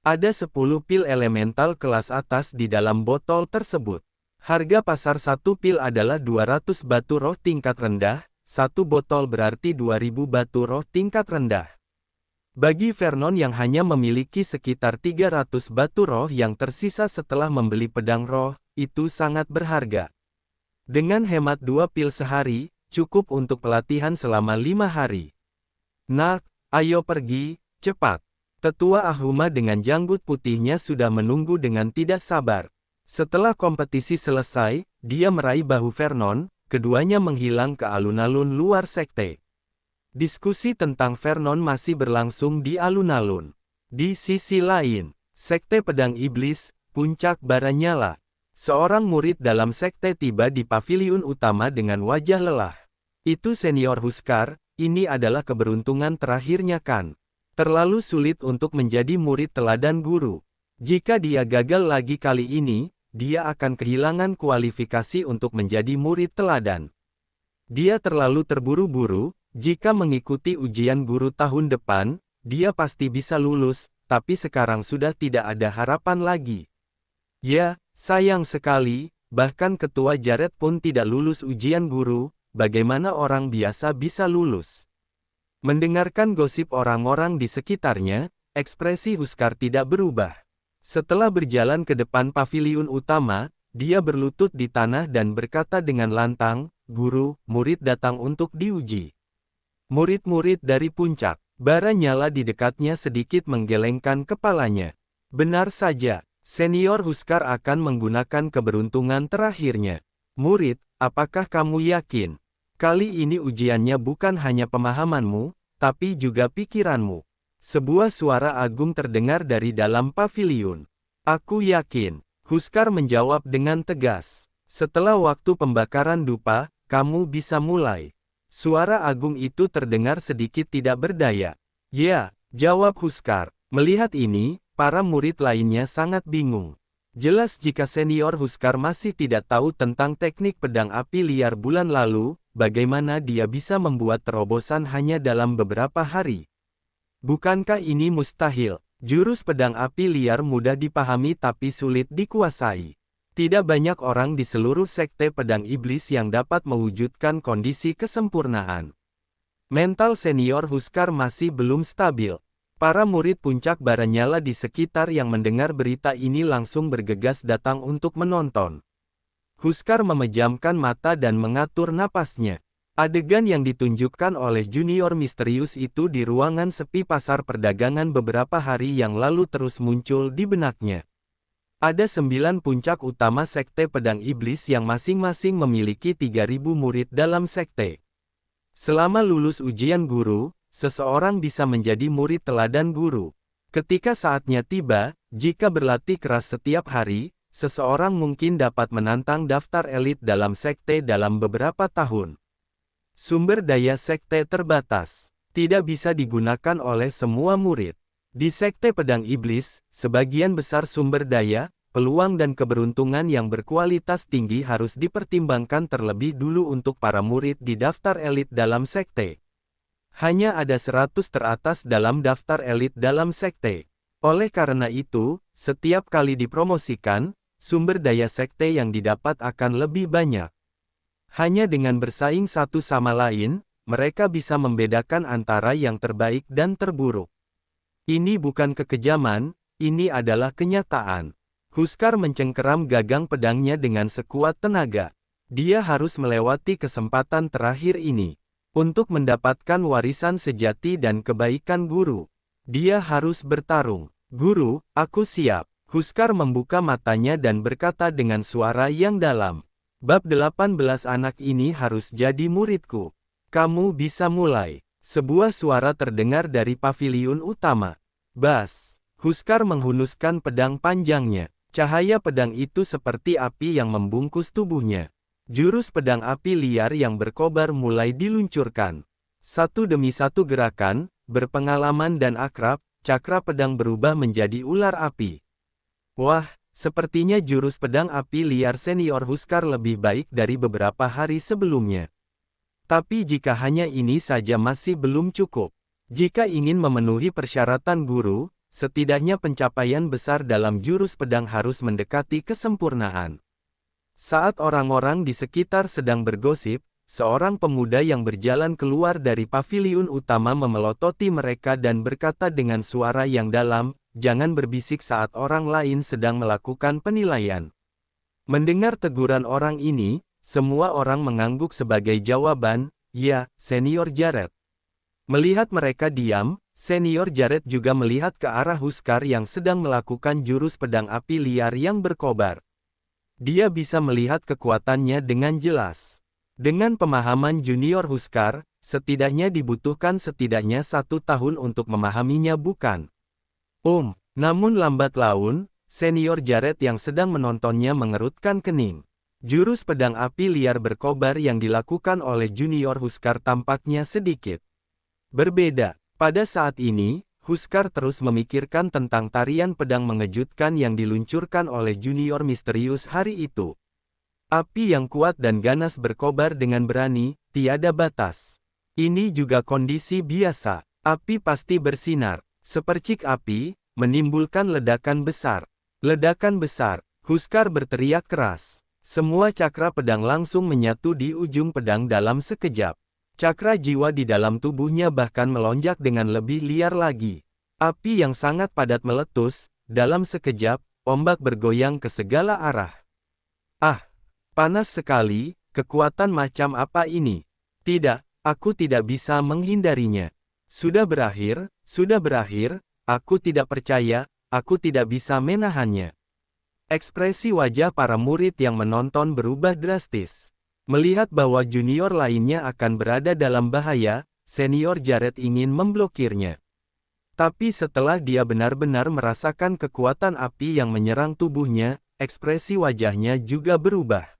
Ada 10 pil elemental kelas atas di dalam botol tersebut. Harga pasar satu pil adalah 200 batu roh tingkat rendah. Satu botol berarti 2000 batu roh tingkat rendah. Bagi Vernon yang hanya memiliki sekitar 300 batu roh yang tersisa setelah membeli pedang roh, itu sangat berharga. Dengan hemat 2 pil sehari, cukup untuk pelatihan selama 5 hari. Nak, ayo pergi, cepat. Tetua Ahuma dengan janggut putihnya sudah menunggu dengan tidak sabar. Setelah kompetisi selesai, dia meraih bahu Vernon. Keduanya menghilang ke alun-alun luar sekte. Diskusi tentang Vernon masih berlangsung di alun-alun. Di sisi lain, sekte pedang iblis, puncak bara nyala. Seorang murid dalam sekte tiba di paviliun utama dengan wajah lelah. Itu senior Huskar, ini adalah keberuntungan terakhirnya kan. Terlalu sulit untuk menjadi murid teladan guru. Jika dia gagal lagi kali ini, dia akan kehilangan kualifikasi untuk menjadi murid teladan. Dia terlalu terburu-buru, jika mengikuti ujian guru tahun depan, dia pasti bisa lulus, tapi sekarang sudah tidak ada harapan lagi. Ya, sayang sekali, bahkan ketua Jared pun tidak lulus ujian guru, bagaimana orang biasa bisa lulus? Mendengarkan gosip orang-orang di sekitarnya, ekspresi Huskar tidak berubah. Setelah berjalan ke depan paviliun utama, dia berlutut di tanah dan berkata dengan lantang, "Guru, murid datang untuk diuji." Murid-murid dari puncak, bara nyala di dekatnya sedikit menggelengkan kepalanya. Benar saja, senior Huskar akan menggunakan keberuntungan terakhirnya. Murid, apakah kamu yakin? Kali ini ujiannya bukan hanya pemahamanmu, tapi juga pikiranmu. Sebuah suara agung terdengar dari dalam paviliun. Aku yakin, Huskar menjawab dengan tegas. Setelah waktu pembakaran dupa, kamu bisa mulai. Suara agung itu terdengar sedikit tidak berdaya. Ya, jawab Huskar. Melihat ini, para murid lainnya sangat bingung. Jelas jika senior Huskar masih tidak tahu tentang teknik pedang api liar bulan lalu, bagaimana dia bisa membuat terobosan hanya dalam beberapa hari. Bukankah ini mustahil? Jurus pedang api liar mudah dipahami tapi sulit dikuasai. Tidak banyak orang di seluruh sekte pedang iblis yang dapat mewujudkan kondisi kesempurnaan. Mental senior Huskar masih belum stabil. Para murid puncak Baranyala di sekitar yang mendengar berita ini langsung bergegas datang untuk menonton. Huskar memejamkan mata dan mengatur napasnya. Adegan yang ditunjukkan oleh junior misterius itu di ruangan sepi pasar perdagangan beberapa hari yang lalu terus muncul di benaknya. Ada 9 puncak utama sekte pedang iblis yang masing-masing memiliki 3.000 murid dalam sekte. Selama lulus ujian guru, seseorang bisa menjadi murid teladan guru. Ketika saatnya tiba, jika berlatih keras setiap hari, seseorang mungkin dapat menantang daftar elit dalam sekte dalam beberapa tahun. Sumber daya sekte terbatas, tidak bisa digunakan oleh semua murid. Di sekte pedang iblis, sebagian besar sumber daya, peluang dan keberuntungan yang berkualitas tinggi harus dipertimbangkan terlebih dulu untuk para murid di daftar elit dalam sekte. Hanya ada 100 teratas dalam daftar elit dalam sekte. Oleh karena itu, setiap kali dipromosikan, sumber daya sekte yang didapat akan lebih banyak. Hanya dengan bersaing satu sama lain, mereka bisa membedakan antara yang terbaik dan terburuk. Ini bukan kekejaman, ini adalah kenyataan. Huskar mencengkeram gagang pedangnya dengan sekuat tenaga. Dia harus melewati kesempatan terakhir ini. Untuk mendapatkan warisan sejati dan kebaikan guru. Dia harus bertarung. Guru, aku siap. Huskar membuka matanya dan berkata dengan suara yang dalam. Bab 18 anak ini harus jadi muridku. Kamu bisa mulai. Sebuah suara terdengar dari paviliun utama. Bas. Huskar menghunuskan pedang panjangnya. Cahaya pedang itu seperti api yang membungkus tubuhnya. Jurus pedang api liar yang berkobar mulai diluncurkan. Satu demi satu gerakan, berpengalaman dan akrab, cakra pedang berubah menjadi ular api. Wah, sepertinya jurus pedang api liar senior Huskar lebih baik dari beberapa hari sebelumnya. Tapi jika hanya ini saja masih belum cukup. Jika ingin memenuhi persyaratan guru, setidaknya pencapaian besar dalam jurus pedang harus mendekati kesempurnaan. Saat orang-orang di sekitar sedang bergosip, seorang pemuda yang berjalan keluar dari paviliun utama memelototi mereka dan berkata dengan suara yang dalam, "Jangan berbisik saat orang lain sedang melakukan penilaian." Mendengar teguran orang ini, semua orang mengangguk sebagai jawaban, "Ya, Senior Jared." Melihat mereka diam, Senior Jared juga melihat ke arah Huskar yang sedang melakukan jurus pedang api liar yang berkobar. Dia bisa melihat kekuatannya dengan jelas. Dengan pemahaman junior Huskar, setidaknya dibutuhkan setidaknya 1 tahun untuk memahaminya bukan? Namun lambat laun, Senior Jared yang sedang menontonnya mengerutkan kening. Jurus pedang api liar berkobar yang dilakukan oleh junior Huskar tampaknya sedikit berbeda. Pada saat ini, Huskar terus memikirkan tentang tarian pedang mengejutkan yang diluncurkan oleh junior misterius hari itu. Api yang kuat dan ganas berkobar dengan berani, tiada batas. Ini juga kondisi biasa. Api pasti bersinar. Sepercik api, menimbulkan ledakan besar. Ledakan besar. Huskar berteriak keras. Semua cakra pedang langsung menyatu di ujung pedang dalam sekejap. Cakra jiwa di dalam tubuhnya bahkan melonjak dengan lebih liar lagi. Api yang sangat padat meletus, dalam sekejap, ombak bergoyang ke segala arah. Ah, panas sekali, kekuatan macam apa ini? Tidak, aku tidak bisa menghindarinya. Sudah berakhir, aku tidak percaya, aku tidak bisa menahannya. Ekspresi wajah para murid yang menonton berubah drastis. Melihat bahwa junior lainnya akan berada dalam bahaya, Senior Jared ingin memblokirnya. Tapi setelah dia benar-benar merasakan kekuatan api yang menyerang tubuhnya, ekspresi wajahnya juga berubah.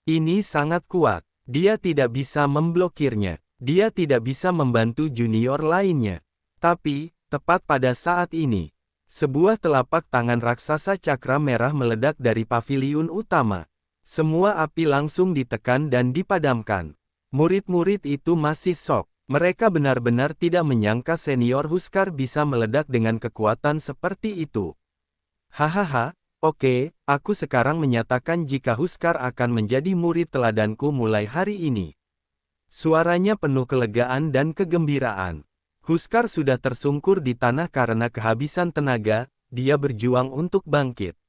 Ini sangat kuat. Dia tidak bisa memblokirnya. Dia tidak bisa membantu junior lainnya. Tapi, tepat pada saat ini, sebuah telapak tangan raksasa cakra merah meledak dari paviliun utama. Semua api langsung ditekan dan dipadamkan. Murid-murid itu masih syok. Mereka benar-benar tidak menyangka Senior Huskar bisa meledak dengan kekuatan seperti itu. Hahaha, Oke, aku sekarang menyatakan jika Huskar akan menjadi murid teladanku mulai hari ini. Suaranya penuh kelegaan dan kegembiraan. Huskar sudah tersungkur di tanah karena kehabisan tenaga, dia berjuang untuk bangkit.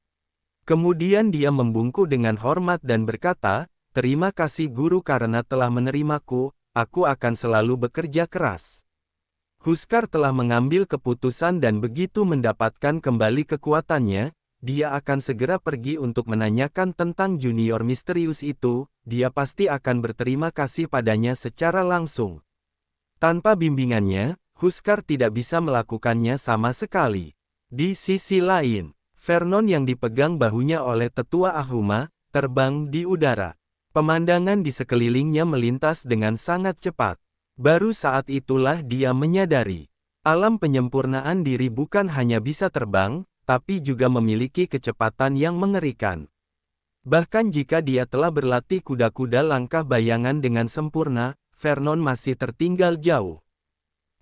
Kemudian dia membungkuk dengan hormat dan berkata, "Terima kasih guru karena telah menerimaku, aku akan selalu bekerja keras." Huskar telah mengambil keputusan dan begitu mendapatkan kembali kekuatannya, dia akan segera pergi untuk menanyakan tentang junior misterius itu, dia pasti akan berterima kasih padanya secara langsung. Tanpa bimbingannya, Huskar tidak bisa melakukannya sama sekali. Di sisi lain, Vernon yang dipegang bahunya oleh tetua Ahuma, terbang di udara. Pemandangan di sekelilingnya melintas dengan sangat cepat. Baru saat itulah dia menyadari, alam penyempurnaan diri bukan hanya bisa terbang, tapi juga memiliki kecepatan yang mengerikan. Bahkan jika dia telah berlatih kuda-kuda langkah bayangan dengan sempurna, Vernon masih tertinggal jauh.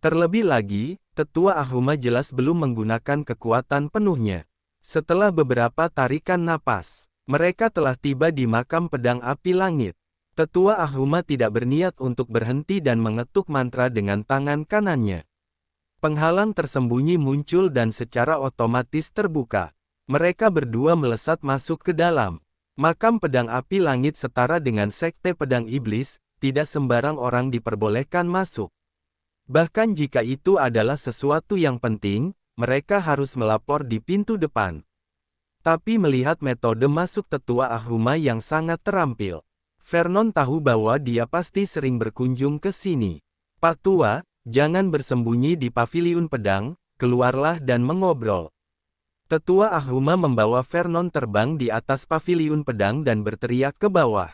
Terlebih lagi, tetua Ahuma jelas belum menggunakan kekuatan penuhnya. Setelah beberapa tarikan napas, mereka telah tiba di makam pedang api langit. Tetua Ahuma tidak berniat untuk berhenti dan mengetuk mantra dengan tangan kanannya. Penghalang tersembunyi muncul dan secara otomatis terbuka. Mereka berdua melesat masuk ke dalam. Makam pedang api langit setara dengan sekte pedang iblis, tidak sembarang orang diperbolehkan masuk. Bahkan jika itu adalah sesuatu yang penting, mereka harus melapor di pintu depan. Tapi melihat metode masuk tetua Ahuma yang sangat terampil, Vernon tahu bahwa dia pasti sering berkunjung ke sini. "Pak Tua, jangan bersembunyi di paviliun pedang, keluarlah dan mengobrol." Tetua Ahuma membawa Vernon terbang di atas paviliun pedang dan berteriak ke bawah.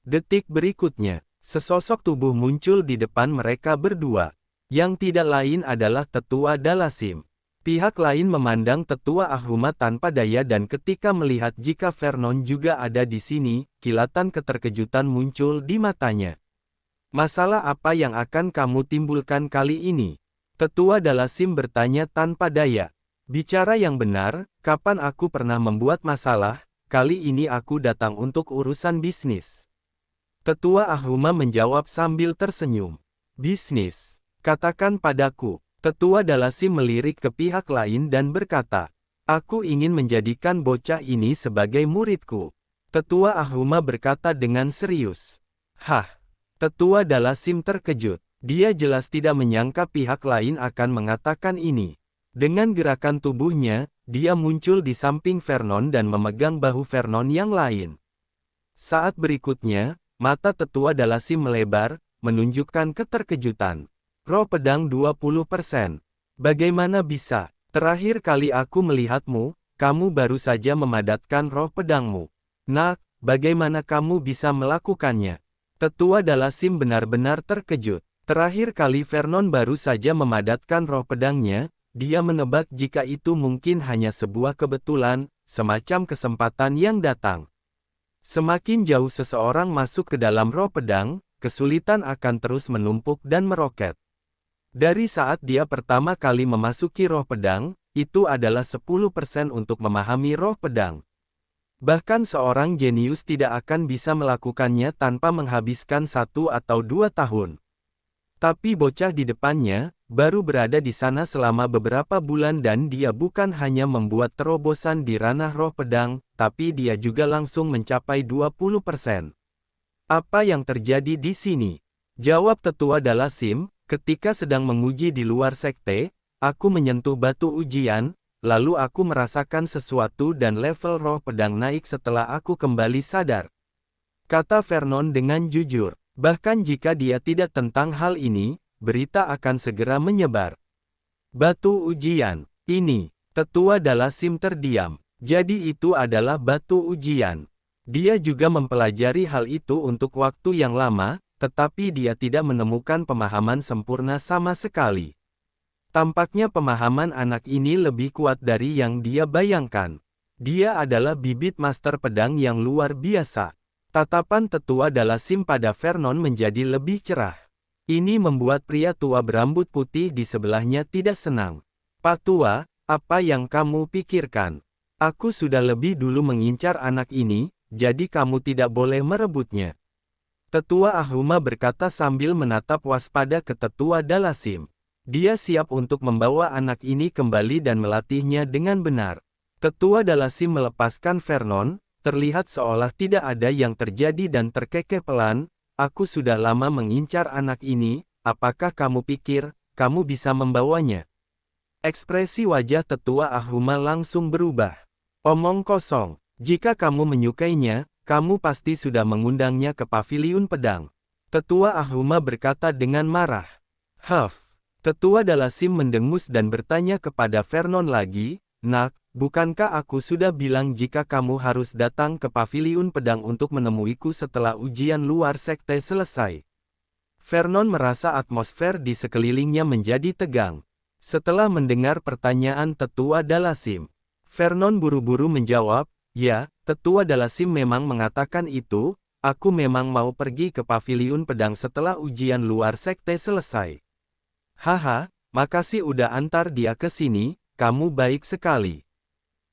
Detik berikutnya, sesosok tubuh muncul di depan mereka berdua. Yang tidak lain adalah Tetua Dalasim. Pihak lain memandang Tetua Ahuma tanpa daya dan ketika melihat jika Vernon juga ada di sini, kilatan keterkejutan muncul di matanya. "Masalah apa yang akan kamu timbulkan kali ini?" Tetua Dalasim bertanya tanpa daya. "Bicara yang benar, kapan aku pernah membuat masalah? Kali ini aku datang untuk urusan bisnis." Tetua Ahuma menjawab sambil tersenyum. "Bisnis? Katakan padaku." Tetua Dalasim melirik ke pihak lain dan berkata, "Aku ingin menjadikan bocah ini sebagai muridku." Tetua Ahuma berkata dengan serius. "Hah?" Tetua Dalasim terkejut. Dia jelas tidak menyangka pihak lain akan mengatakan ini. Dengan gerakan tubuhnya, dia muncul di samping Vernon dan memegang bahu Vernon yang lain. Saat berikutnya, mata Tetua Dalasim melebar, menunjukkan keterkejutan. "Roh pedang 20%. Bagaimana bisa? Terakhir kali aku melihatmu, kamu baru saja memadatkan roh pedangmu. Nak, bagaimana kamu bisa melakukannya?" Tetua Dalasim benar-benar terkejut. Terakhir kali Vernon baru saja memadatkan roh pedangnya, dia menebak jika itu mungkin hanya sebuah kebetulan, semacam kesempatan yang datang. Semakin jauh seseorang masuk ke dalam roh pedang, kesulitan akan terus menumpuk dan meroket. Dari saat dia pertama kali memasuki roh pedang, itu adalah 10% untuk memahami roh pedang. Bahkan seorang jenius tidak akan bisa melakukannya tanpa menghabiskan 1 atau 2 tahun. Tapi bocah di depannya, baru berada di sana selama beberapa bulan dan dia bukan hanya membuat terobosan di ranah roh pedang, tapi dia juga langsung mencapai 20%. "Apa yang terjadi di sini?" Jawab Tetua Dalasim. "Ketika sedang menguji di luar sekte, aku menyentuh batu ujian, lalu aku merasakan sesuatu dan level roh pedang naik setelah aku kembali sadar," kata Vernon dengan jujur. Bahkan jika dia tidak tentang hal ini, berita akan segera menyebar. "Batu ujian, ini." Tetua Dalasim terdiam. Jadi itu adalah batu ujian. Dia juga mempelajari hal itu untuk waktu yang lama, tetapi dia tidak menemukan pemahaman sempurna sama sekali. Tampaknya pemahaman anak ini lebih kuat dari yang dia bayangkan. Dia adalah bibit master pedang yang luar biasa. Tatapan Tetua Dalasim pada Vernon menjadi lebih cerah. Ini membuat pria tua berambut putih di sebelahnya tidak senang. "Pak Tua, apa yang kamu pikirkan? Aku sudah lebih dulu mengincar anak ini, jadi kamu tidak boleh merebutnya. Tetua Ahuma berkata sambil menatap waspada ke Tetua Dalasim. Dia siap untuk membawa anak ini kembali dan melatihnya dengan benar. Tetua Dalasim melepaskan Vernon, terlihat seolah tidak ada yang terjadi dan terkekeh pelan. Aku sudah lama mengincar anak ini, apakah kamu pikir, kamu bisa membawanya? Ekspresi wajah Tetua Ahuma langsung berubah. Omong kosong, jika kamu menyukainya, kamu pasti sudah mengundangnya ke paviliun pedang. Tetua Ahuma berkata dengan marah. Huff. Tetua Dalasim mendengus dan bertanya kepada Vernon lagi, Nak, bukankah aku sudah bilang jika kamu harus datang ke paviliun pedang untuk menemuiku setelah ujian luar sekte selesai? Vernon merasa atmosfer di sekelilingnya menjadi tegang. Setelah mendengar pertanyaan Tetua Dalasim, Vernon buru-buru menjawab, ya, Tetua Dalasim memang mengatakan itu, aku memang mau pergi ke paviliun pedang setelah ujian luar sekte selesai. Haha, makasih udah antar dia ke sini, kamu baik sekali.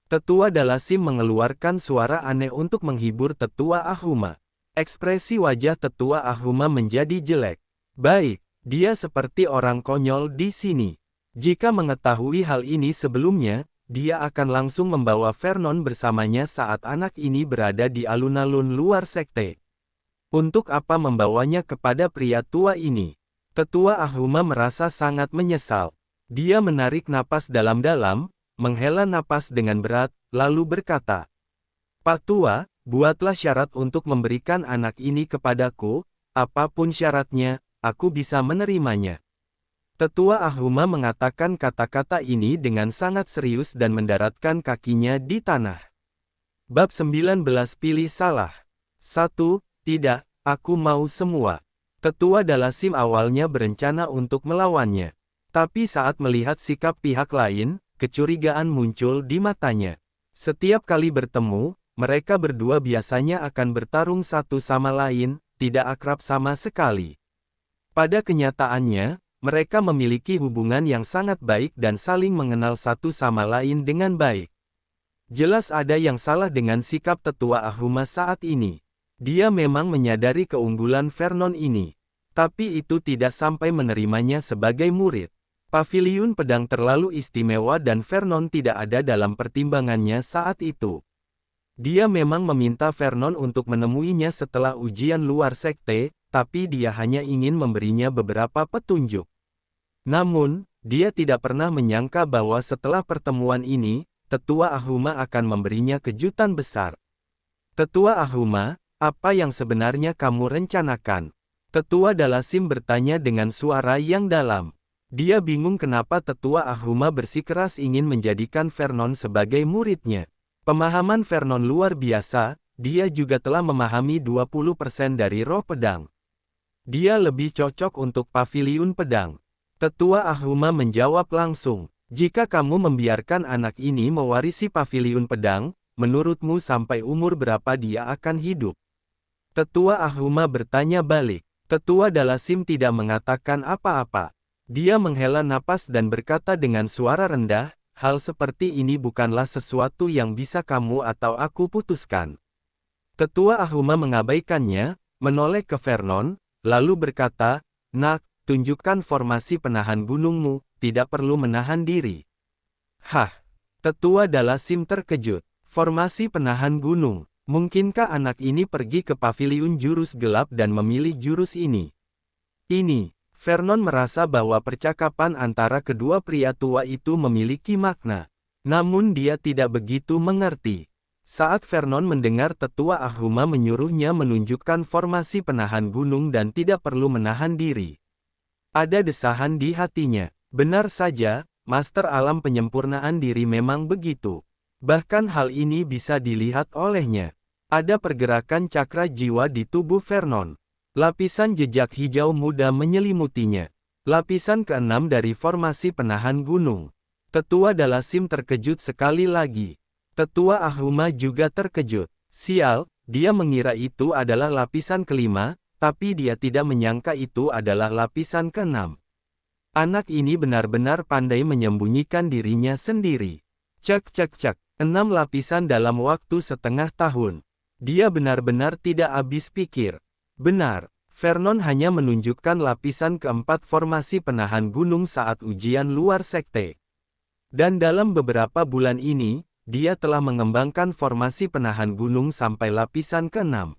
Tetua Dalasim mengeluarkan suara aneh untuk menghibur Tetua Ahuma. Ekspresi wajah Tetua Ahuma menjadi jelek. Baik, dia seperti orang konyol di sini. Jika mengetahui hal ini sebelumnya, dia akan langsung membawa Vernon bersamanya saat anak ini berada di alun-alun luar sekte. Untuk apa membawanya kepada pria tua ini? Tetua Ahuma merasa sangat menyesal. Dia menarik napas dalam-dalam, menghela napas dengan berat, lalu berkata, Pak Tua, buatlah syarat untuk memberikan anak ini kepadaku, apapun syaratnya, aku bisa menerimanya. Tetua Ahuma mengatakan kata-kata ini dengan sangat serius dan mendaratkan kakinya di tanah. Bab 19 Pilih Salah. 1. Tidak, aku mau semua. Tetua Dalasim awalnya berencana untuk melawannya. Tapi saat melihat sikap pihak lain, kecurigaan muncul di matanya. Setiap kali bertemu, mereka berdua biasanya akan bertarung satu sama lain, tidak akrab sama sekali. Pada kenyataannya, mereka memiliki hubungan yang sangat baik dan saling mengenal satu sama lain dengan baik. Jelas ada yang salah dengan sikap Tetua Ahuma saat ini. Dia memang menyadari keunggulan Vernon ini. Tapi itu tidak sampai menerimanya sebagai murid. Paviliun pedang terlalu istimewa dan Vernon tidak ada dalam pertimbangannya saat itu. Dia memang meminta Vernon untuk menemuinya setelah ujian luar sekte, tapi dia hanya ingin memberinya beberapa petunjuk. Namun, dia tidak pernah menyangka bahwa setelah pertemuan ini, Tetua Ahuma akan memberinya kejutan besar. Tetua Ahuma, apa yang sebenarnya kamu rencanakan? Tetua Dalasim bertanya dengan suara yang dalam. Dia bingung kenapa Tetua Ahuma bersikeras ingin menjadikan Vernon sebagai muridnya. Pemahaman Vernon luar biasa, dia juga telah memahami 20% dari roh pedang. Dia lebih cocok untuk paviliun pedang. Tetua Ahuma menjawab langsung, jika kamu membiarkan anak ini mewarisi paviliun pedang, menurutmu sampai umur berapa dia akan hidup? Tetua Ahuma bertanya balik. Tetua Dalasim tidak mengatakan apa-apa. Dia menghela napas dan berkata dengan suara rendah, hal seperti ini bukanlah sesuatu yang bisa kamu atau aku putuskan. Tetua Ahuma mengabaikannya, menoleh ke Vernon, lalu berkata, Nak, tunjukkan formasi penahan gunungmu, tidak perlu menahan diri. Hah! Tetua Dalasim terkejut. Formasi penahan gunung. Mungkinkah anak ini pergi ke paviliun jurus gelap dan memilih jurus ini? Vernon merasa bahwa percakapan antara kedua pria tua itu memiliki makna. Namun dia tidak begitu mengerti. Saat Vernon mendengar Tetua Ahuma menyuruhnya menunjukkan formasi penahan gunung dan tidak perlu menahan diri. Ada desahan di hatinya. Benar saja, Master Alam Penyempurnaan Diri memang begitu. Bahkan hal ini bisa dilihat olehnya. Ada pergerakan cakra jiwa di tubuh Vernon. Lapisan jejak hijau muda menyelimutinya. Lapisan keenam dari formasi penahan gunung. Tetua Dalasim terkejut sekali lagi. Tetua Ahuma juga terkejut. Sial, dia mengira itu adalah lapisan kelima, tapi dia tidak menyangka itu adalah lapisan keenam. Anak ini benar-benar pandai menyembunyikan dirinya sendiri. Cek cek cek. 6 lapisan dalam waktu setengah tahun. Dia benar-benar tidak habis pikir. Benar, Vernon hanya menunjukkan lapisan keempat formasi penahan gunung saat ujian luar sekte. Dan dalam beberapa bulan ini, dia telah mengembangkan formasi penahan gunung sampai lapisan ke-6.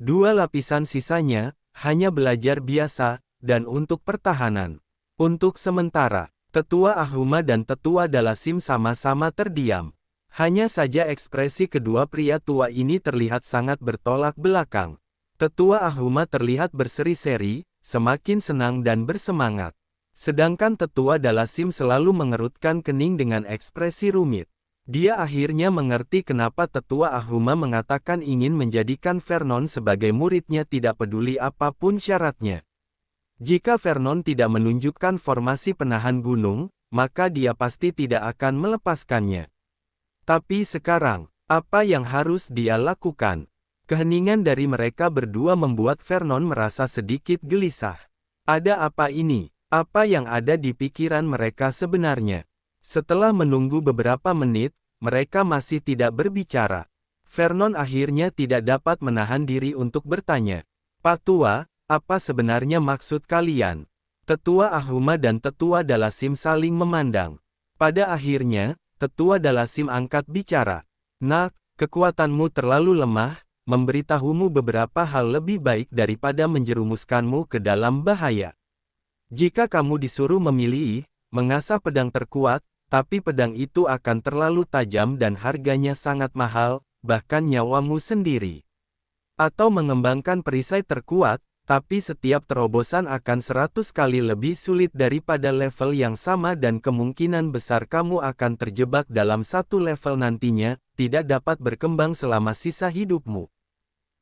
2 lapisan sisanya, hanya belajar biasa, dan untuk pertahanan. Untuk sementara, Tetua Ahuma dan Tetua Dalasim sama-sama terdiam. Hanya saja ekspresi kedua pria tua ini terlihat sangat bertolak belakang. Tetua Ahuma terlihat berseri-seri, semakin senang dan bersemangat. Sedangkan Tetua Dalasim selalu mengerutkan kening dengan ekspresi rumit. Dia akhirnya mengerti kenapa Tetua Ahuma mengatakan ingin menjadikan Vernon sebagai muridnya tidak peduli apapun syaratnya. Jika Vernon tidak menunjukkan formasi penahan gunung, maka dia pasti tidak akan melepaskannya. Tapi sekarang, apa yang harus dia lakukan? Keheningan dari mereka berdua membuat Vernon merasa sedikit gelisah. Ada apa ini? Apa yang ada di pikiran mereka sebenarnya? Setelah menunggu beberapa menit, mereka masih tidak berbicara. Vernon akhirnya tidak dapat menahan diri untuk bertanya. Pak Tua, apa sebenarnya maksud kalian? Tetua Ahuma dan Tetua Dalasim saling memandang. Pada akhirnya, Tetua Dalasim angkat bicara. Nak, kekuatanmu terlalu lemah, memberitahumu beberapa hal lebih baik daripada menjerumuskanmu ke dalam bahaya. Jika kamu disuruh memilih, mengasah pedang terkuat, tapi pedang itu akan terlalu tajam dan harganya sangat mahal, bahkan nyawamu sendiri. Atau mengembangkan perisai terkuat, tapi setiap terobosan akan 100 kali lebih sulit daripada level yang sama dan kemungkinan besar kamu akan terjebak dalam satu level nantinya, tidak dapat berkembang selama sisa hidupmu.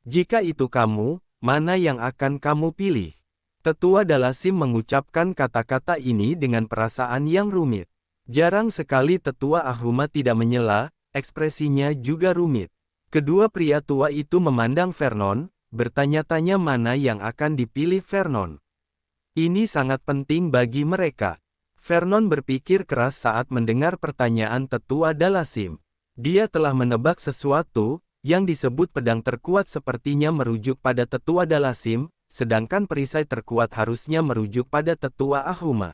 Jika itu kamu, mana yang akan kamu pilih? Tetua Dalasim mengucapkan kata-kata ini dengan perasaan yang rumit. Jarang sekali Tetua Ahuma tidak menyela, ekspresinya juga rumit. Kedua pria tua itu memandang Vernon, bertanya-tanya mana yang akan dipilih Vernon. Ini sangat penting bagi mereka. Vernon berpikir keras saat mendengar pertanyaan Tetua Dalasim. Dia telah menebak sesuatu, yang disebut pedang terkuat sepertinya merujuk pada Tetua Dalasim, sedangkan perisai terkuat harusnya merujuk pada Tetua Ahuma.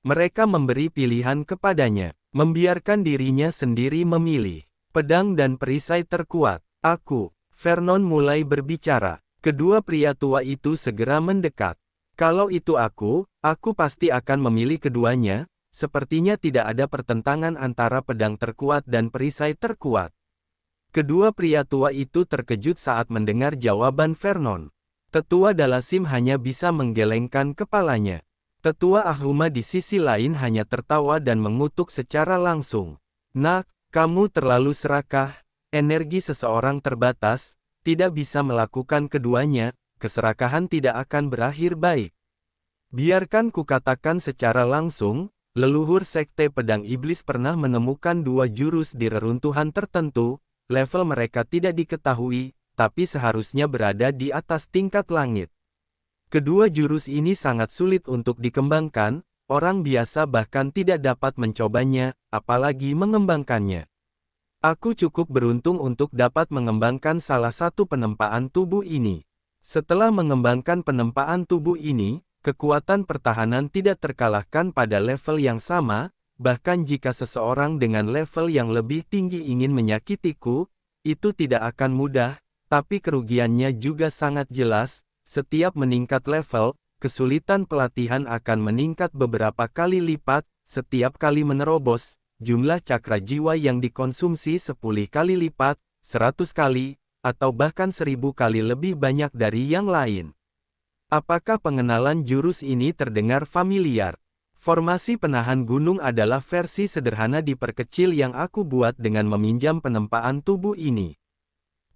Mereka memberi pilihan kepadanya, membiarkan dirinya sendiri memilih. Pedang dan perisai terkuat. Aku. Vernon mulai berbicara. Kedua pria tua itu segera mendekat. Kalau itu aku pasti akan memilih keduanya. Sepertinya tidak ada pertentangan antara pedang terkuat dan perisai terkuat. Kedua pria tua itu terkejut saat mendengar jawaban Vernon. Tetua Dalasim hanya bisa menggelengkan kepalanya. Tetua Ahuma di sisi lain hanya tertawa dan mengutuk secara langsung. Nak, kamu terlalu serakah. Energi seseorang terbatas, tidak bisa melakukan keduanya, keserakahan tidak akan berakhir baik. Biarkan kukatakan secara langsung, leluhur Sekte Pedang Iblis pernah menemukan 2 jurus di reruntuhan tertentu, level mereka tidak diketahui, tapi seharusnya berada di atas tingkat langit. Kedua jurus ini sangat sulit untuk dikembangkan, orang biasa bahkan tidak dapat mencobanya, apalagi mengembangkannya. Aku cukup beruntung untuk dapat mengembangkan salah satu penempaan tubuh ini. Setelah mengembangkan penempaan tubuh ini, kekuatan pertahanan tidak terkalahkan pada level yang sama, bahkan jika seseorang dengan level yang lebih tinggi ingin menyakitiku, itu tidak akan mudah, tapi kerugiannya juga sangat jelas. Setiap meningkat level, kesulitan pelatihan akan meningkat beberapa kali lipat, setiap kali menerobos. Jumlah cakra jiwa yang dikonsumsi 10 kali lipat, 100 kali, atau bahkan 1000 kali lebih banyak dari yang lain. Apakah pengenalan jurus ini terdengar familiar? Formasi penahan gunung adalah versi sederhana diperkecil yang aku buat dengan meminjam penempaan tubuh ini.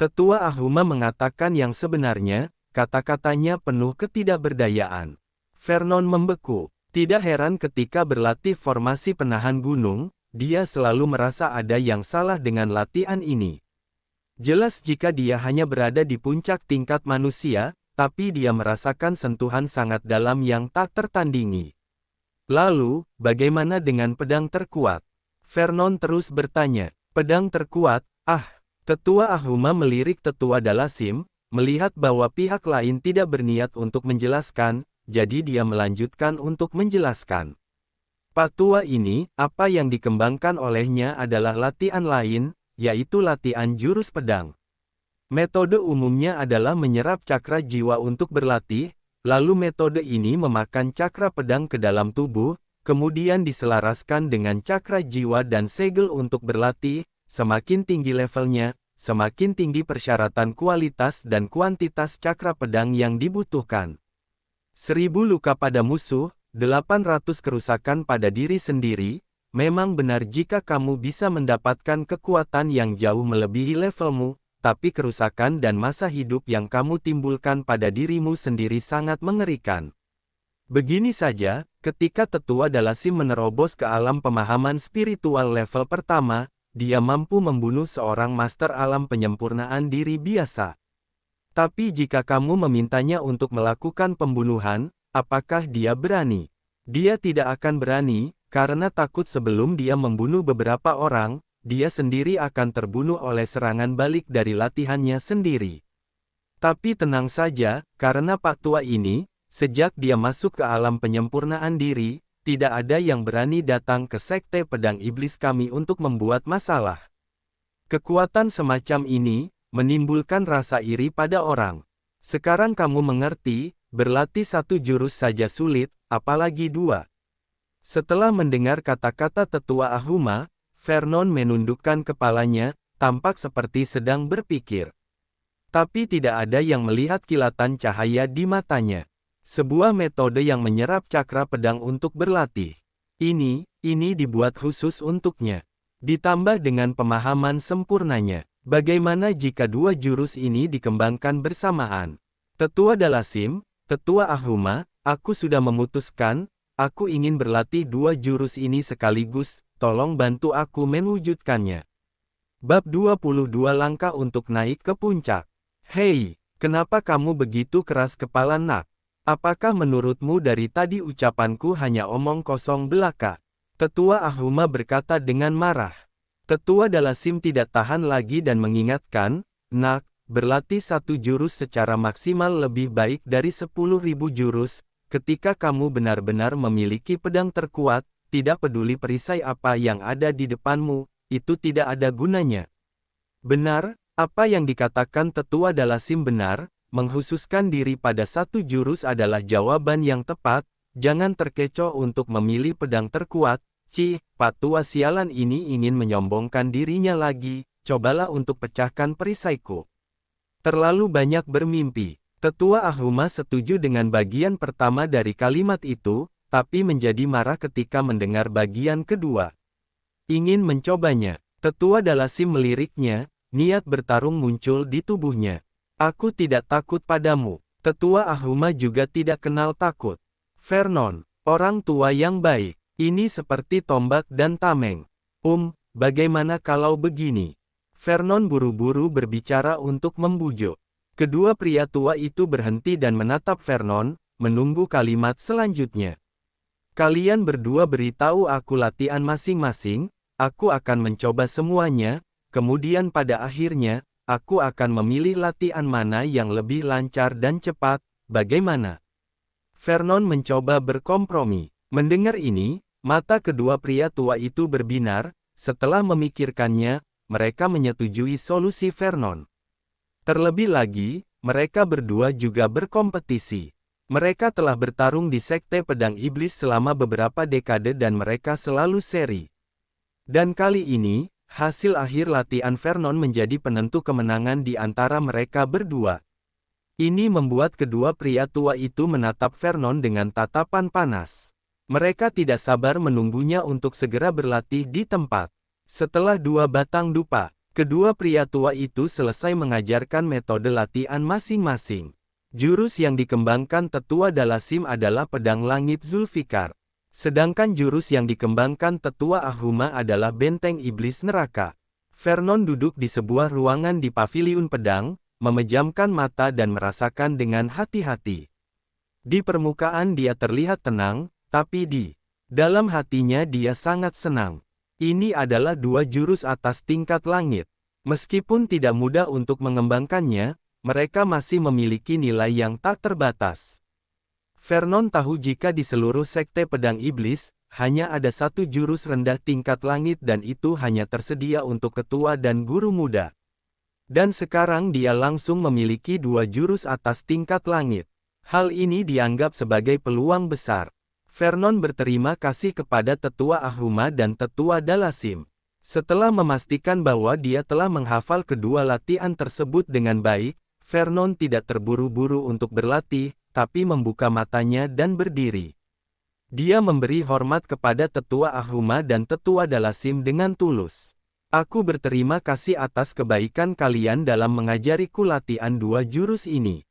Tetua Ahuma mengatakan yang sebenarnya, kata-katanya penuh ketidakberdayaan. Vernon membeku. Tidak heran ketika berlatih formasi penahan gunung, dia selalu merasa ada yang salah dengan latihan ini. Jelas jika dia hanya berada di puncak tingkat manusia, tapi dia merasakan sentuhan sangat dalam yang tak tertandingi. Lalu, bagaimana dengan pedang terkuat? Vernon terus bertanya. Pedang terkuat, Tetua Ahuma melirik Tetua Dalasim, melihat bahwa pihak lain tidak berniat untuk menjelaskan, jadi dia melanjutkan untuk menjelaskan. Pak Tua ini, apa yang dikembangkan olehnya adalah latihan lain, yaitu latihan jurus pedang. Metode umumnya adalah menyerap cakra jiwa untuk berlatih, lalu metode ini memakan cakra pedang ke dalam tubuh, kemudian diselaraskan dengan cakra jiwa dan segel untuk berlatih. Semakin tinggi levelnya, semakin tinggi persyaratan kualitas dan kuantitas cakra pedang yang dibutuhkan. 1000 luka pada musuh, 800 kerusakan pada diri sendiri. Memang benar jika kamu bisa mendapatkan kekuatan yang jauh melebihi levelmu, tapi kerusakan dan masa hidup yang kamu timbulkan pada dirimu sendiri sangat mengerikan. Begini saja, ketika Tetua Dalasim menerobos ke alam pemahaman spiritual level pertama, dia mampu membunuh seorang master alam penyempurnaan diri biasa. Tapi jika kamu memintanya untuk melakukan pembunuhan, apakah dia berani? Dia tidak akan berani, karena takut sebelum dia membunuh beberapa orang, dia sendiri akan terbunuh oleh serangan balik dari latihannya sendiri. Tapi tenang saja, karena Pak Tua ini, sejak dia masuk ke alam penyempurnaan diri, tidak ada yang berani datang ke Sekte Pedang Iblis kami untuk membuat masalah. Kekuatan semacam ini, menimbulkan rasa iri pada orang. Sekarang kamu mengerti, berlatih satu jurus saja sulit, apalagi dua. Setelah mendengar kata-kata Tetua Ahuma, Vernon menundukkan kepalanya, tampak seperti sedang berpikir. Tapi tidak ada yang melihat kilatan cahaya di matanya. Sebuah metode yang menyerap cakra pedang untuk berlatih. Ini dibuat khusus untuknya. Ditambah dengan pemahaman sempurnanya. Bagaimana jika dua jurus ini dikembangkan bersamaan? Tetua Dalasim, Tetua Ahuma, aku sudah memutuskan, aku ingin berlatih dua jurus ini sekaligus, tolong bantu aku mewujudkannya. Bab 22 Langkah untuk naik ke puncak. Hei, kenapa kamu begitu keras kepala nak? Apakah menurutmu dari tadi ucapanku hanya omong kosong belaka? Tetua Ahuma berkata dengan marah. Tetua Dalasim tidak tahan lagi dan mengingatkan, nak, berlatih satu jurus secara maksimal lebih baik dari 10.000 jurus, ketika kamu benar-benar memiliki pedang terkuat, tidak peduli perisai apa yang ada di depanmu, itu tidak ada gunanya. Benar, apa yang dikatakan Tetua Dalasim benar. Menghususkan diri pada satu jurus adalah jawaban yang tepat, jangan terkecoh untuk memilih pedang terkuat. Pak Tua sialan ini ingin menyombongkan dirinya lagi, cobalah untuk pecahkan perisaiku. Terlalu banyak bermimpi. Tetua Ahuma setuju dengan bagian pertama dari kalimat itu, tapi menjadi marah ketika mendengar bagian kedua. Ingin mencobanya. Tetua Dalasim meliriknya, niat bertarung muncul di tubuhnya. Aku tidak takut padamu. Tetua Ahuma juga tidak kenal takut. Vernon, orang tua yang baik. Ini seperti tombak dan tameng. Bagaimana kalau begini? Vernon buru-buru berbicara untuk membujuk. Kedua pria tua itu berhenti dan menatap Vernon, menunggu kalimat selanjutnya. Kalian berdua beritahu aku latihan masing-masing, aku akan mencoba semuanya, kemudian pada akhirnya, aku akan memilih latihan mana yang lebih lancar dan cepat, bagaimana? Vernon mencoba berkompromi. Mendengar ini, mata kedua pria tua itu berbinar, setelah memikirkannya, mereka menyetujui solusi Vernon. Terlebih lagi, mereka berdua juga berkompetisi. Mereka telah bertarung di Sekte Pedang Iblis selama beberapa dekade dan mereka selalu seri. Dan kali ini, hasil akhir latihan Vernon menjadi penentu kemenangan di antara mereka berdua. Ini membuat kedua pria tua itu menatap Vernon dengan tatapan panas. Mereka tidak sabar menunggunya untuk segera berlatih di tempat. Setelah 2 batang dupa, kedua pria tua itu selesai mengajarkan metode latihan masing-masing. Jurus yang dikembangkan Tetua Dalasim adalah Pedang Langit Zulfikar. Sedangkan jurus yang dikembangkan Tetua Ahuma adalah Benteng Iblis Neraka. Vernon duduk di sebuah ruangan di paviliun pedang, memejamkan mata dan merasakan dengan hati-hati. Di permukaan dia terlihat tenang, tapi di dalam hatinya dia sangat senang. Ini adalah dua jurus atas tingkat langit. Meskipun tidak mudah untuk mengembangkannya, mereka masih memiliki nilai yang tak terbatas. Vernon tahu jika di seluruh sekte pedang iblis, hanya ada satu jurus rendah tingkat langit dan itu hanya tersedia untuk ketua dan guru muda. Dan sekarang dia langsung memiliki dua jurus atas tingkat langit. Hal ini dianggap sebagai peluang besar. Vernon berterima kasih kepada Tetua Ahuma dan Tetua Dalasim. Setelah memastikan bahwa dia telah menghafal kedua latihan tersebut dengan baik, Vernon tidak terburu-buru untuk berlatih, tapi membuka matanya dan berdiri. Dia memberi hormat kepada Tetua Ahuma dan Tetua Dalasim dengan tulus. Aku berterima kasih atas kebaikan kalian dalam mengajariku latihan dua jurus ini,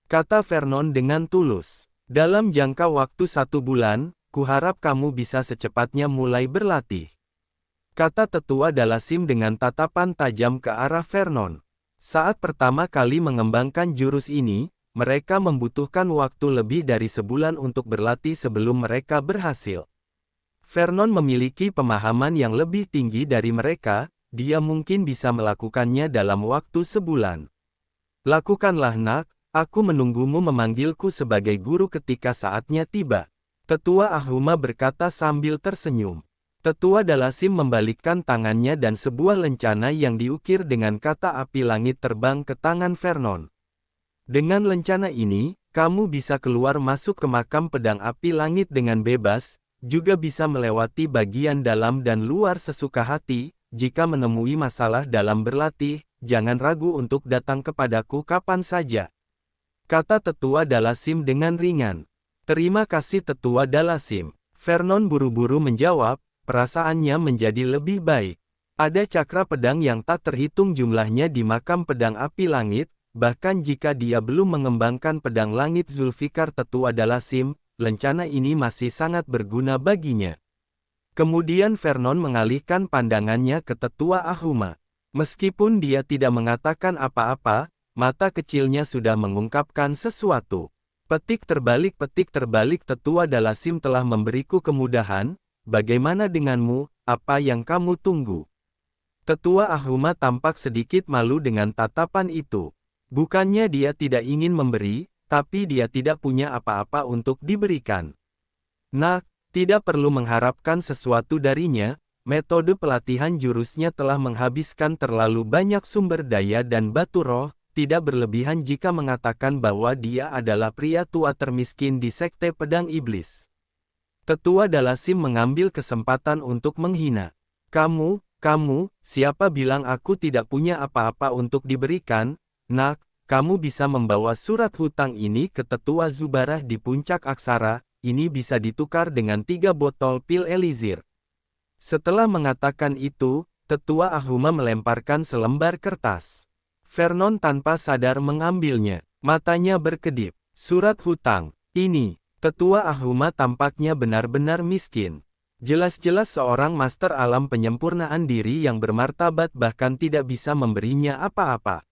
kata Vernon dengan tulus. Dalam jangka waktu 1 bulan, kuharap kamu bisa secepatnya mulai berlatih, kata Tetua Dalasim dengan tatapan tajam ke arah Vernon. Saat pertama kali mengembangkan jurus ini, mereka membutuhkan waktu lebih dari sebulan untuk berlatih sebelum mereka berhasil. Vernon memiliki pemahaman yang lebih tinggi dari mereka, dia mungkin bisa melakukannya dalam waktu sebulan. Lakukanlah nak, aku menunggumu memanggilku sebagai guru ketika saatnya tiba, Tetua Ahuma berkata sambil tersenyum. Tetua Dalasim membalikkan tangannya dan sebuah lencana yang diukir dengan kata api langit terbang ke tangan Vernon. Dengan lencana ini, kamu bisa keluar masuk ke makam pedang api langit dengan bebas, juga bisa melewati bagian dalam dan luar sesuka hati. Jika menemui masalah dalam berlatih, jangan ragu untuk datang kepadaku kapan saja, kata Tetua Dalasim dengan ringan. Terima kasih Tetua Dalasim. Vernon buru-buru menjawab, perasaannya menjadi lebih baik. Ada cakra pedang yang tak terhitung jumlahnya di makam pedang api langit, bahkan jika dia belum mengembangkan pedang langit Zulfikar Tetua Dalasim, lencana ini masih sangat berguna baginya. Kemudian Vernon mengalihkan pandangannya ke Tetua Ahuma. Meskipun dia tidak mengatakan apa-apa, mata kecilnya sudah mengungkapkan sesuatu. Petik terbalik Tetua Dalasim telah memberiku kemudahan. Bagaimana denganmu, apa yang kamu tunggu? Tetua Ahuma tampak sedikit malu dengan tatapan itu. Bukannya dia tidak ingin memberi, tapi dia tidak punya apa-apa untuk diberikan. Nak, tidak perlu mengharapkan sesuatu darinya, metode pelatihan jurusnya telah menghabiskan terlalu banyak sumber daya dan batu roh, tidak berlebihan jika mengatakan bahwa dia adalah pria tua termiskin di sekte pedang iblis. Tetua Dalasim mengambil kesempatan untuk menghina. Kamu, siapa bilang aku tidak punya apa-apa untuk diberikan? Nak, kamu bisa membawa surat hutang ini ke Tetua Zubarah di puncak aksara, ini bisa ditukar dengan 3 botol pil elixir. Setelah mengatakan itu, Tetua Ahuma melemparkan selembar kertas. Vernon tanpa sadar mengambilnya, matanya berkedip. Surat hutang, ini. Tetua Ahuma tampaknya benar-benar miskin. Jelas-jelas seorang master alam penyempurnaan diri yang bermartabat bahkan tidak bisa memberinya apa-apa.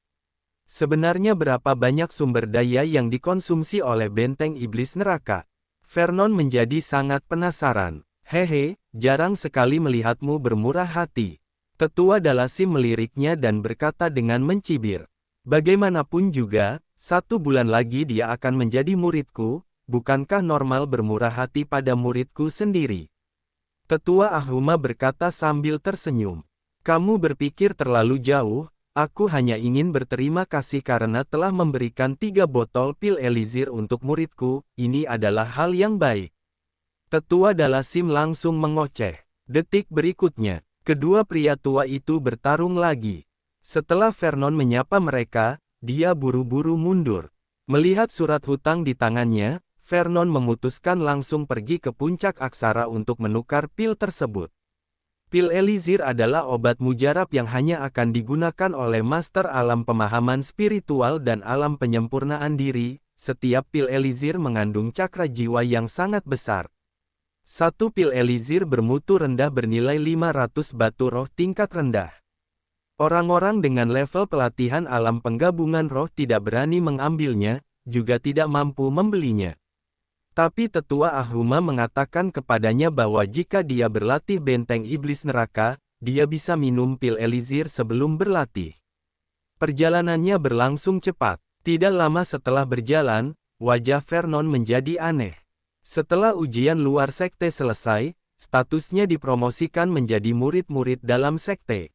Sebenarnya berapa banyak sumber daya yang dikonsumsi oleh benteng iblis neraka? Vernon menjadi sangat penasaran. Hehe, jarang sekali melihatmu bermurah hati. Tetua Dalasim meliriknya dan berkata dengan mencibir. Bagaimanapun juga, 1 bulan lagi dia akan menjadi muridku. Bukankah normal bermurah hati pada muridku sendiri? Tetua Ahuma berkata sambil tersenyum. Kamu berpikir terlalu jauh, aku hanya ingin berterima kasih karena telah memberikan 3 botol pil elixir untuk muridku, ini adalah hal yang baik. Tetua Dalasim langsung mengoceh. Detik berikutnya, kedua pria tua itu bertarung lagi. Setelah Vernon menyapa mereka, dia buru-buru mundur. Melihat surat hutang di tangannya, Vernon memutuskan langsung pergi ke puncak aksara untuk menukar pil tersebut. Pil elixir adalah obat mujarab yang hanya akan digunakan oleh master alam pemahaman spiritual dan alam penyempurnaan diri. Setiap pil elixir mengandung cakra jiwa yang sangat besar. 1 pil elixir bermutu rendah bernilai 500 batu roh tingkat rendah. Orang-orang dengan level pelatihan alam penggabungan roh tidak berani mengambilnya, juga tidak mampu membelinya. Tapi tetua Ahuma mengatakan kepadanya bahwa jika dia berlatih benteng iblis neraka, dia bisa minum pil elixir sebelum berlatih. Perjalanannya berlangsung cepat. Tidak lama setelah berjalan, wajah Vernon menjadi aneh. Setelah ujian luar sekte selesai, statusnya dipromosikan menjadi murid-murid dalam sekte.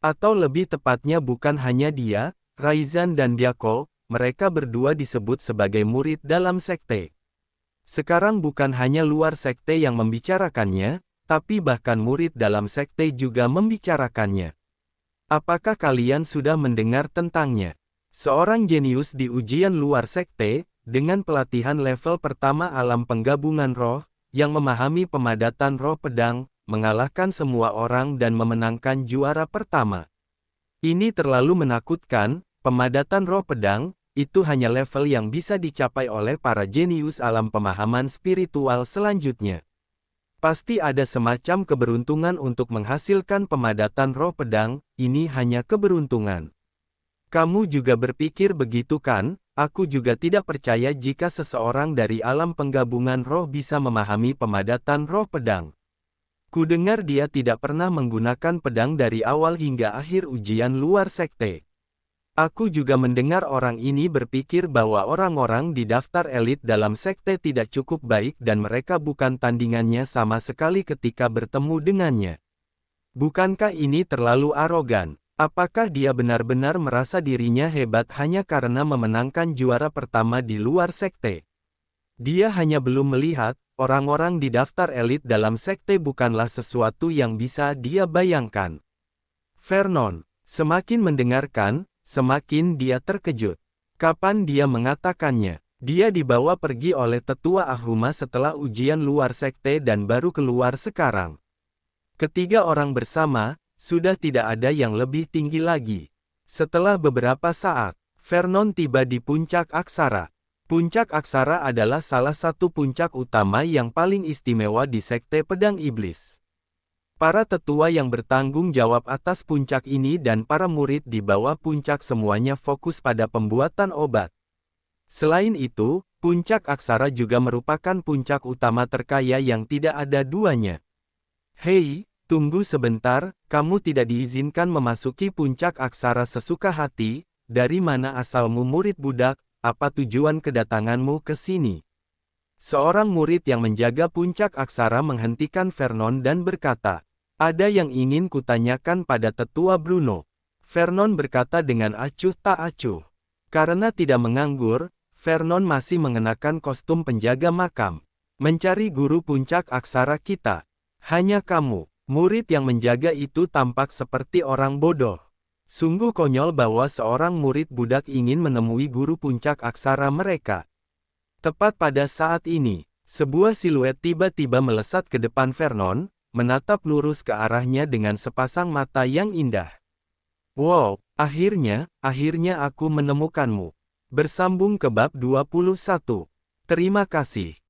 Atau lebih tepatnya bukan hanya dia, Raizan dan Diako, mereka berdua disebut sebagai murid dalam sekte. Sekarang bukan hanya luar sekte yang membicarakannya, tapi bahkan murid dalam sekte juga membicarakannya. Apakah kalian sudah mendengar tentangnya? Seorang jenius di ujian luar sekte, dengan pelatihan level pertama alam penggabungan roh, yang memahami pemadatan roh pedang, mengalahkan semua orang dan memenangkan juara pertama. Ini terlalu menakutkan, pemadatan roh pedang, itu hanya level yang bisa dicapai oleh para jenius alam pemahaman spiritual selanjutnya. Pasti ada semacam keberuntungan untuk menghasilkan pemadatan roh pedang, ini hanya keberuntungan. Kamu juga berpikir begitu kan? Aku juga tidak percaya jika seseorang dari alam penggabungan roh bisa memahami pemadatan roh pedang. Kudengar dia tidak pernah menggunakan pedang dari awal hingga akhir ujian luar sekte. Aku juga mendengar orang ini berpikir bahwa orang-orang di daftar elit dalam sekte tidak cukup baik dan mereka bukan tandingannya sama sekali ketika bertemu dengannya. Bukankah ini terlalu arogan? Apakah dia benar-benar merasa dirinya hebat hanya karena memenangkan juara pertama di luar sekte? Dia hanya belum melihat, orang-orang di daftar elit dalam sekte bukanlah sesuatu yang bisa dia bayangkan. Vernon, semakin mendengarkan, semakin dia terkejut. Kapan dia mengatakannya? Dia dibawa pergi oleh tetua Ahuma setelah ujian luar sekte dan baru keluar sekarang. Ketiga orang bersama, sudah tidak ada yang lebih tinggi lagi. Setelah beberapa saat, Vernon tiba di puncak aksara. Puncak aksara adalah salah satu puncak utama yang paling istimewa di sekte pedang iblis. Para tetua yang bertanggung jawab atas puncak ini dan para murid di bawah puncak semuanya fokus pada pembuatan obat. Selain itu, puncak aksara juga merupakan puncak utama terkaya yang tidak ada duanya. Hei, tunggu sebentar, kamu tidak diizinkan memasuki puncak aksara sesuka hati. Dari mana asalmu murid budak, apa tujuan kedatanganmu ke sini? Seorang murid yang menjaga puncak aksara menghentikan Vernon dan berkata, ada yang ingin kutanyakan pada tetua Bruno. Vernon berkata dengan acuh tak acuh. Karena tidak menganggur, Vernon masih mengenakan kostum penjaga makam. Mencari guru puncak aksara kita. Hanya kamu, murid yang menjaga itu tampak seperti orang bodoh. Sungguh konyol bahwa seorang murid budak ingin menemui guru puncak aksara mereka. Tepat pada saat ini, sebuah siluet tiba-tiba melesat ke depan Vernon, menatap lurus ke arahnya dengan sepasang mata yang indah. Wow, akhirnya aku menemukanmu. Bersambung ke bab 21. Terima kasih.